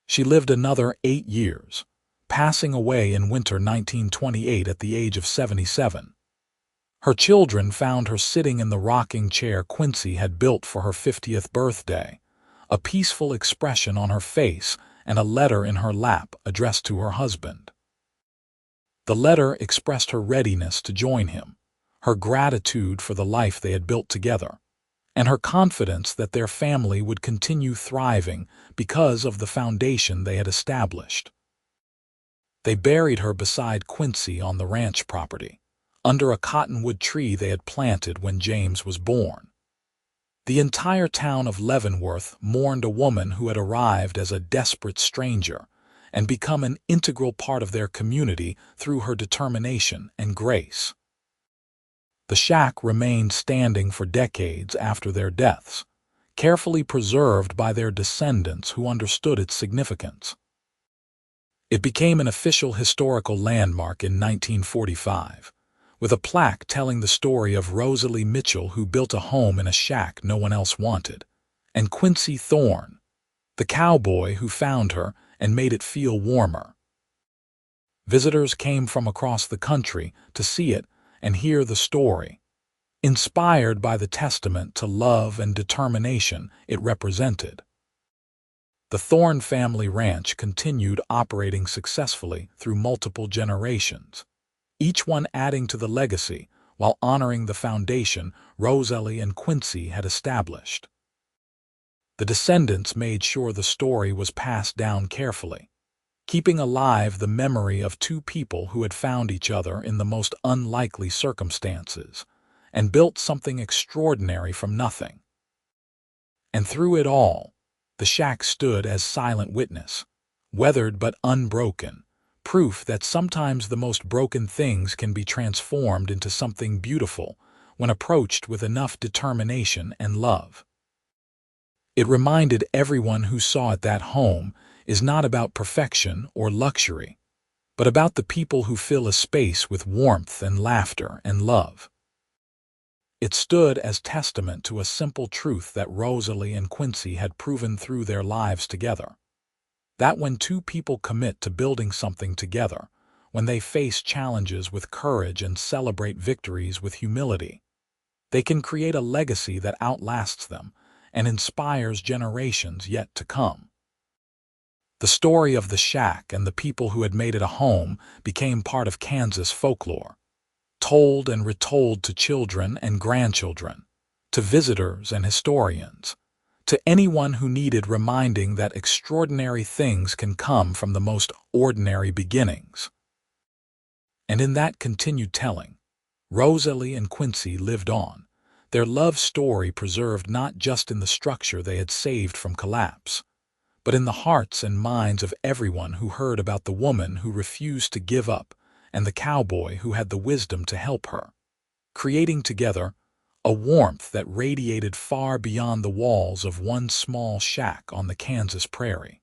She lived another 8 years, passing away in winter 1928 at the age of 77. Her children found her sitting in the rocking chair Quincy had built for her 50th birthday, a peaceful expression on her face and a letter in her lap addressed to her husband. The letter expressed her readiness to join him, her gratitude for the life they had built together, and her confidence that their family would continue thriving because of the foundation they had established. They buried her beside Quincy on the ranch property, under a cottonwood tree they had planted when James was born. The entire town of Leavenworth mourned a woman who had arrived as a desperate stranger and become an integral part of their community through her determination and grace. The shack remained standing for decades after their deaths, carefully preserved by their descendants who understood its significance. It became an official historical landmark in 1945, with a plaque telling the story of Rosalie Mitchell, who built a home in a shack no one else wanted, and Quincy Thorne, the cowboy who found her and made it feel warmer. Visitors came from across the country to see it and hear the story, inspired by the testament to love and determination it represented. The Thorne family ranch continued operating successfully through multiple generations, each one adding to the legacy while honoring the foundation Rosalie and Quincy had established. The descendants made sure the story was passed down carefully, keeping alive the memory of two people who had found each other in the most unlikely circumstances and built something extraordinary from nothing. And through it all, the shack stood as silent witness, weathered but unbroken, proof that sometimes the most broken things can be transformed into something beautiful when approached with enough determination and love. It reminded everyone who saw it that home is not about perfection or luxury, but about the people who fill a space with warmth and laughter and love. It stood as testament to a simple truth that Rosalie and Quincy had proven through their lives together: that when two people commit to building something together, when they face challenges with courage and celebrate victories with humility, they can create a legacy that outlasts them and inspires generations yet to come. The story of the shack and the people who had made it a home became part of Kansas folklore, told and retold to children and grandchildren, to visitors and historians, to anyone who needed reminding that extraordinary things can come from the most ordinary beginnings. And in that continued telling, Rosalie and Quincy lived on, their love story preserved not just in the structure they had saved from collapse, but in the hearts and minds of everyone who heard about the woman who refused to give up and the cowboy who had the wisdom to help her, creating together a warmth that radiated far beyond the walls of one small shack on the Kansas prairie.